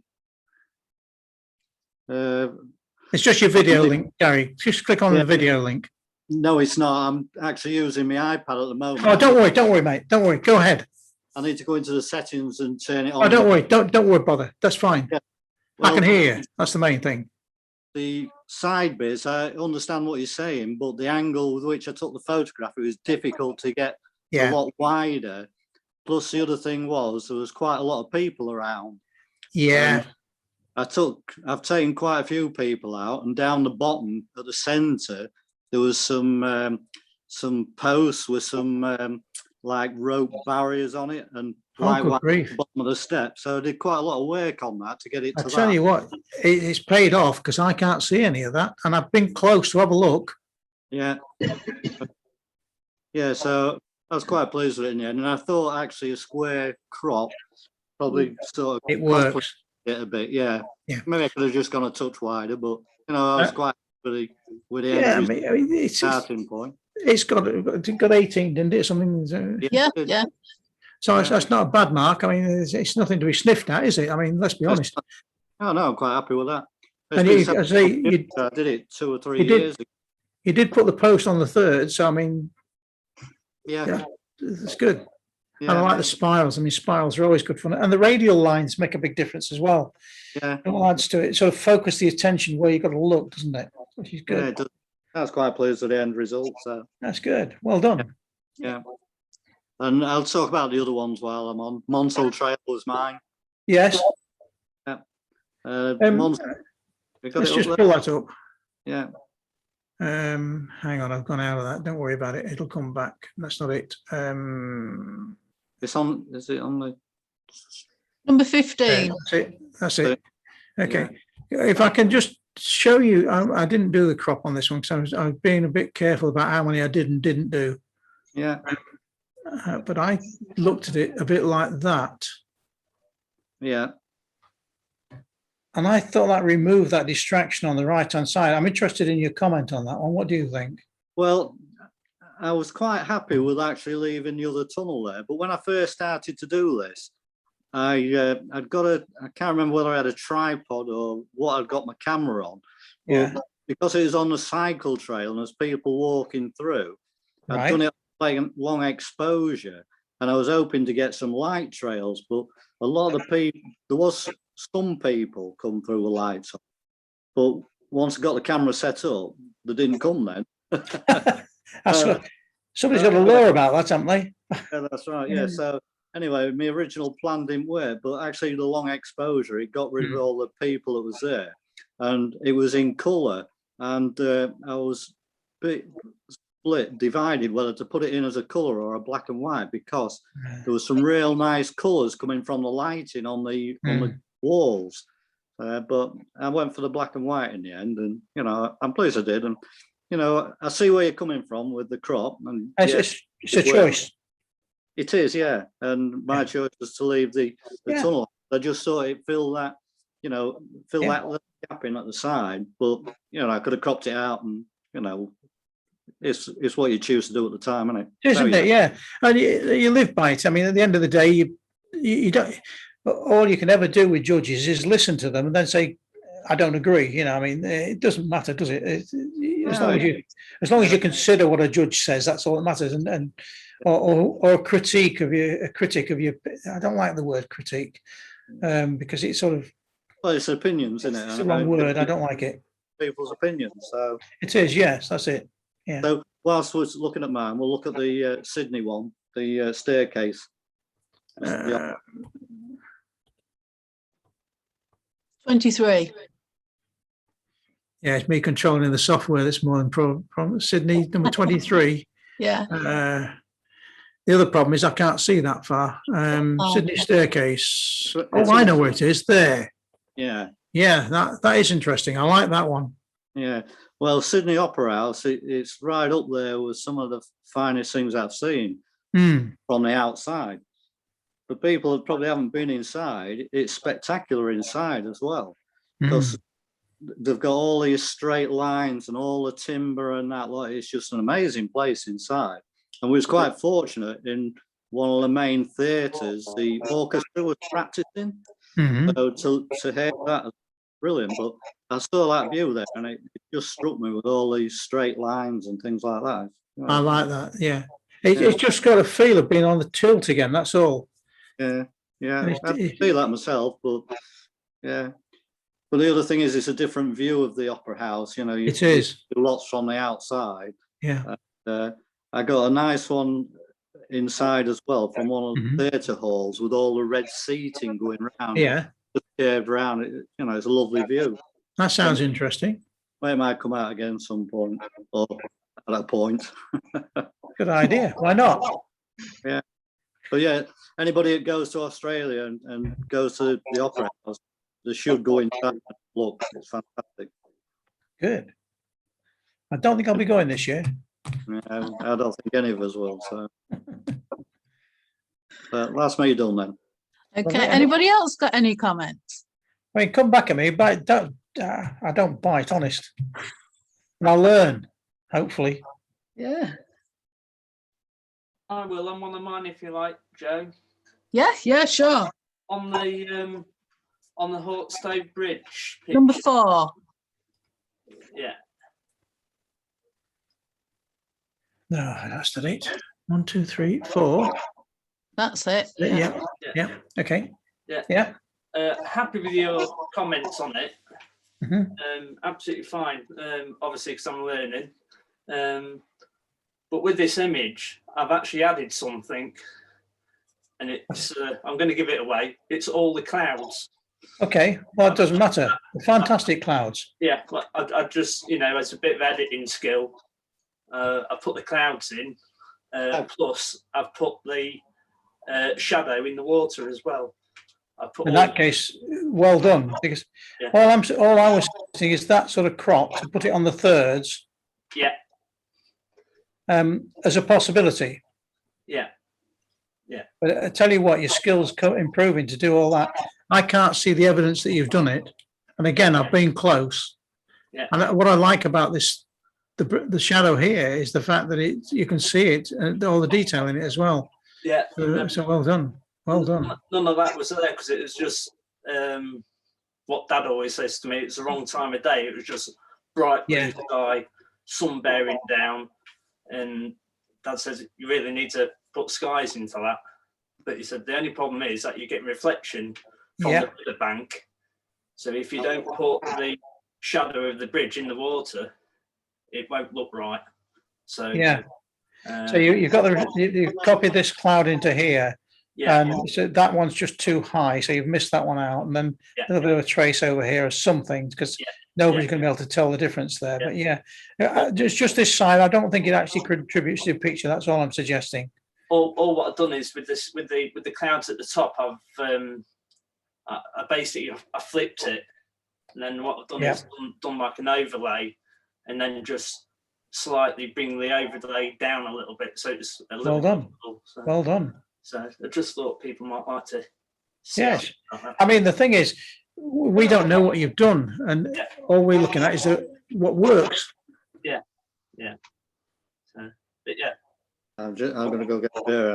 it's just your video link, Gary. Just click on the video link. No, it's not. I'm actually using my iPad at the moment. Oh, don't worry, mate. Don't worry. Go ahead. I need to go into the settings and turn it on. Oh, don't worry. Don't worry, bother. That's fine. Yeah. I can Well, hear you. That's the main thing. the side bits, I understand what you're saying, but the angle with which I took the photograph, it was difficult to get a Yeah. lot wider. Plus, the other thing was there was quite a lot of people around. Yeah. I've taken quite a few people out, and down the bottom at the centre, there was some posts with some like rope barriers on it, and Oh, like good at grief. the bottom of the steps. So I did quite a lot of work on that to get it I to tell that. you what, it's paid off because I can't see any of that. And I've been close to have a look. Yeah. Yeah, so I was quite pleased with it in the end. And I thought actually a square crop probably sort of It works. it a bit, yeah. Yeah. Maybe I could have just gone a touch wider, but you know, I was quite with the Yeah, end I mean, it's starting point. got 18, didn't it? Something. Yeah, it did. yeah. So that's not a bad mark. I mean, it's nothing to be sniffed at, is it? I mean, let's be honest. Oh no, I'm quite happy with that. And It's been I say, I did it 2 or 3 you did. years ago. you did put the post on the 3rd, so I mean, Yeah, yeah, it's good. yeah, And I like the spirals. I mean, spirals are always good fun. And the radial lines make a big difference as well. yeah, It all adds to it. Sort of focus the attention where you've got to look, doesn't it? Which is yeah. good. It does. I was quite pleased with the end result. So That's good. Well done. yeah, and I'll talk about the other ones while I'm on. Monsell Trail was mine. Yes. Monsell, we got Let's it just up pull there. that up. Yeah, Hang on, I've gone out of that. Don't worry about it. It'll come back. That's not it. It's on, is it on the? Number 15. That's it. That's it. Okay. If I can just show you, I didn't do the crop on this one because I was being a bit careful about how many I did and didn't do. Yeah, But I looked at it a bit like that. yeah. And I thought that removed that distraction on the right-hand side. I'm interested in your comment on that one. What do you think? Well, I was quite happy with actually leaving the other tunnel there. But when I first started to do this, I'd got I can't remember whether I had a tripod or what I'd got my camera on. Yeah. But because it was on the cycle trail and there's people walking through, I'd Right. done it like a long exposure and I was hoping to get some light trails, but a lot of the people, there was some people come through with lights on, but once I got the camera set up, they didn't come then. That's what, somebody's got a law about that, haven't they? Yeah, that's right. Yeah. So anyway, my original plan didn't work, but actually the long exposure, it got rid of all the people that was there, and it was in colour. And I was a bit split, divided whether to put it in as a colour or a black and white, because there was some real nice colours coming from the lighting on the walls. But I went for the black and white in the end, and you know, I'm pleased I did. And you know, I see where you're coming from with the crop, and It's a choice. it is, yeah. And my choice was to leave the tunnel. I just thought it fill that, you know, fill that little gap in at the side. But you know, I could have cropped it out, and you know, it's what you choose to do at the time, isn't it? Isn't it? Yeah. And you live by it. I mean, at the end of the day, you don't. All you can ever do with judges is listen to them and then say, "I don't agree." You know, I mean, it doesn't matter, does it? As long as you consider what a judge says, that's all that matters. And or a critic of your, I don't like the word critique, because it's sort of, well, it's opinions, isn't it? it's the wrong word. I don't like it. People's opinions. So it is, yes, that's it. Yeah. So whilst we're looking at mine, we'll look at the Sydney one, the staircase. 23. Yeah, it's me controlling the software this morning from Sydney, number 23. Yeah. The other problem is I can't see that far. Sydney staircase. Oh, I know where it is. There. Yeah. Yeah, that is interesting. I like that one. Yeah. Well, Sydney Opera House, it's right up there with some of the finest things I've seen from the outside. But people that probably haven't been inside, it's spectacular inside as well, because they've got all these straight lines and all the timber and that. Like, it's just an amazing place inside. And we was quite fortunate in one of the main theatres, the orchestra was practicing. So to hear that is brilliant. But I saw that view there and it just struck me with all these straight lines and things like that. You know, I like that. Yeah. It's just got a feel of being on the tilt again. That's all. Yeah. I feel that myself, but yeah. But the other thing is, it's a different view of the opera house. You know, it is lots from the outside. Yeah. I got a nice one inside as well from one of the theatre halls with all the red seating going around. Yeah. Just curved around. You know, it's a lovely view. That sounds interesting. Well, it might come out again some point, or at a point. Good idea. Why not? Yeah. But yeah, anybody that goes to Australia and goes to the opera house, they should go inside and look. It's fantastic. Good. I don't think I'll be going this year. Yeah, I don't think any of us will. So that's me done then. Okay. Anybody else got any comments? I mean, come back at me, but I don't bite, honest. And I'll learn, hopefully. Yeah. I will. I'm on the mine if you like, Joe. Yeah, sure. On the Hawkstave Bridge. picture. Number 4. Yeah. No, that's the date. 1, 2, 3, 4. That's it. Yeah. Okay. Yeah. Happy with your comments on it. Absolutely fine. Obviously, because I'm learning. But with this image, I've actually added something, and it's I'm going to give it away. It's all the clouds. Okay, well, it doesn't matter. Fantastic clouds. Yeah, well, I just, it's a bit of editing skill. I put the clouds in, plus I've put the shadow in the water as well. I put In all- that case, well done. Because Yeah. all I was saying is that sort of crop to put it on the thirds. Yeah. As a possibility. Yeah. But I tell you what, your skills improving to do all that. I can't see the evidence that you've done it. And again, I've been close. Yeah. And what I like about this, the shadow here, is the fact that you can see it and all the detail in it as well. Yeah. So well done. Well done. None of that was there because it was just what Dad always says to me. It's the wrong time of day. It was just bright blue Yeah. sky, sun bearing down, and Dad says you really need to put skies into that. But he said the only problem is that you get reflection from Yeah. the bank. So if you don't put the shadow of the bridge in the water, it won't look right. So Yeah. So you've got you copied this cloud into here. yeah, And so that one's just too high, so you've missed that one out, and then Yeah. a little bit of a trace over here or something, because Yeah. nobody's Yeah. going to be able to tell the difference there. Yeah. But yeah, just this side. I don't think it actually contributes to the picture. That's all I'm suggesting. all what I've done is with the clouds at the top, I basically flipped it, and then what I've done Yeah. is done like an overlay, and then just slightly bring the overlay down a little bit, so it's a little Well done. visible. So, Well done. so I just thought people might like to see Yes. it like that. I mean, the thing is, we don't know what you've done, and Yeah. all we're looking at is what works. So, but yeah, I'm going to go get a beer.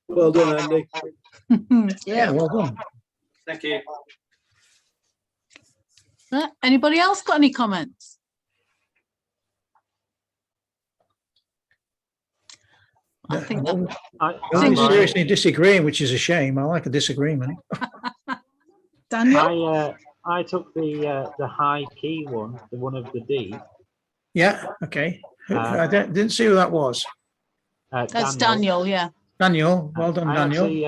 Well done, Andy. Yeah. Well done. thank you. Anybody else got any comments? I think that, I'm seriously disagreeing, which is a shame. I like a disagreement. Daniel, I took the high key one, the one of the D. Yeah. Okay. I didn't see who that was. that's Daniel, yeah. Daniel. Well done, Daniel. Actually,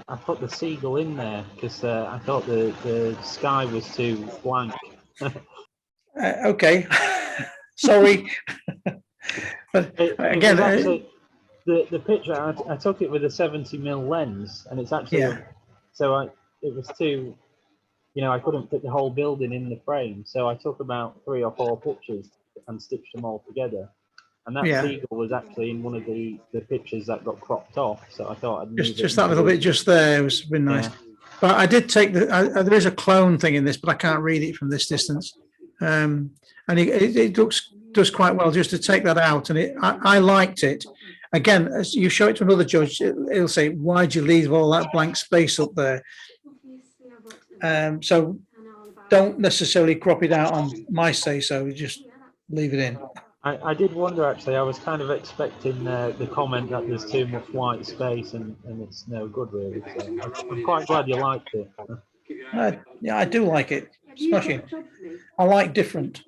I put the seagull in there because I thought the sky was too blank. Okay. Sorry. But It again, was actually, the picture I took it with a 70mm lens, and it's actually Yeah. it was too, I couldn't fit the whole building in the frame, so I took about 3 or 4 pictures and stitched them all together. And that Yeah. seagull was actually in one of the pictures that got cropped off, so I thought I'd move it just that into little the- bit just there was been nice. Yeah. But I did take there is a clone thing in this, but I can't read it from this distance. And it does quite well just to take that out. And I liked it. Again, as you show it to another judge, it'll say, why'd you leave all that blank space up there? So don't necessarily crop it out on my say so, just leave it in. I did wonder, actually, I was kind of expecting the comment that there's too much white space and it's no good, really. So I'm quite glad you liked it. Yeah, I do like it. Smashing. I like different.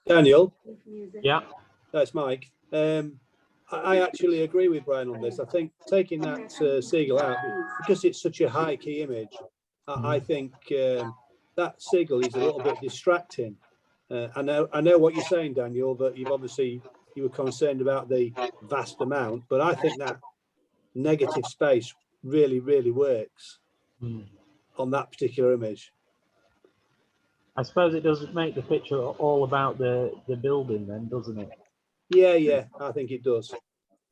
Daniel, Yeah, that's Mike. I actually agree with Brian on this. I think taking that seagull out, because it's such a high key image, I think that seagull is a little bit distracting. I know what you're saying, Daniel, that you were concerned about the vast amount, but I think that negative space really, really works on that particular image. I suppose it does make the picture all about the building then, doesn't it? Yeah, I think it does.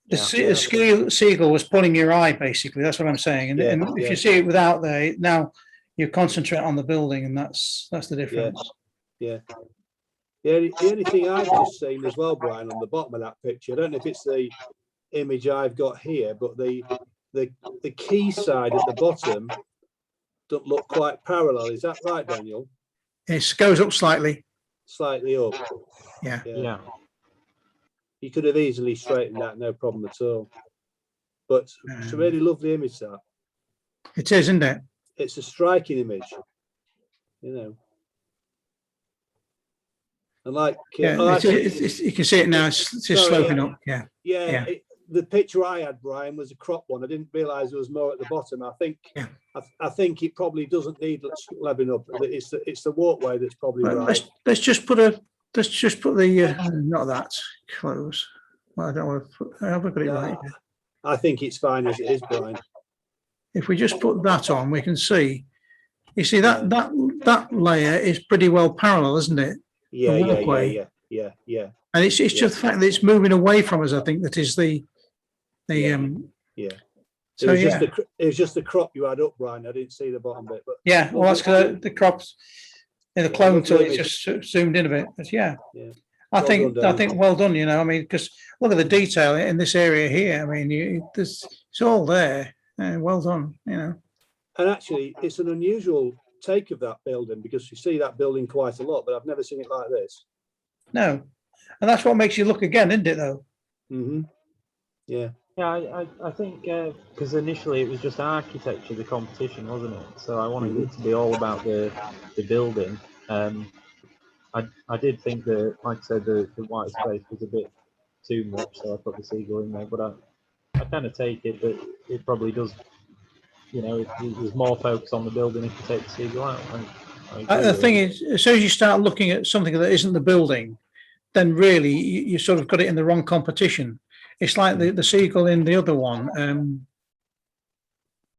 The seagull was pulling your eye, basically. That's what I'm saying. And, Yeah, and if yeah. you see it without there, now you concentrate on the building, and that's the difference. Yeah. The only thing I've just seen as well, Brian, on the bottom of that picture, I don't know if it's the image I've got here, but the key side at the bottom doesn't look quite parallel. Is that right, Daniel? It goes up slightly. Slightly up. Yeah. Yeah. You could have easily straightened that, no problem at all. But it's a really lovely image, that. It is, isn't it? It's a striking image, And like, Yeah. I like You can see it now. It's just Sorry, sloping up. Yeah. yeah, Yeah. the picture I had, Brian, was a crop one. I didn't realise there was more at the bottom. I think Yeah. I think it probably doesn't need lebbing up. It's the walkway that's probably Right, right. let's just put the not that close. Well, I don't want to put, have I got it No, right? I think it's fine as it is, Brian. If we just put that on, we can see. You see that layer is pretty well parallel, isn't it? Yeah, yeah, walkway. yeah. And it's Yeah. just the fact that it's moving away from us. I think that is the Yeah. So yeah, It was just the crop you had up, Brian. I didn't see the bottom bit, but yeah. Well, that's because the crops in the Yeah, clone lovely tool image. it's just zoomed in a bit. But yeah, Yeah. I Well think done, Dave. well done. You know, I mean, because look at the detail in this area here. I mean, it's all there. Well done. You know. and actually, it's an unusual take of that building because you see that building quite a lot, but I've never seen it like this. No, and that's what makes you look again, isn't it? Though. Mm-hmm. Yeah. Yeah, I think because initially it was just architecture, the competition, wasn't it? So I wanted it to be all about the building. I did think that, like I said, the white space was a bit too much, so I put the seagull in there. But I kind of take it that it probably does. You know, there's more focus on the building if you take the seagull out. I agree The with thing it. is, as soon as you start looking at something that isn't the building, then really you sort of got it in the wrong competition. It's like the seagull in the other one.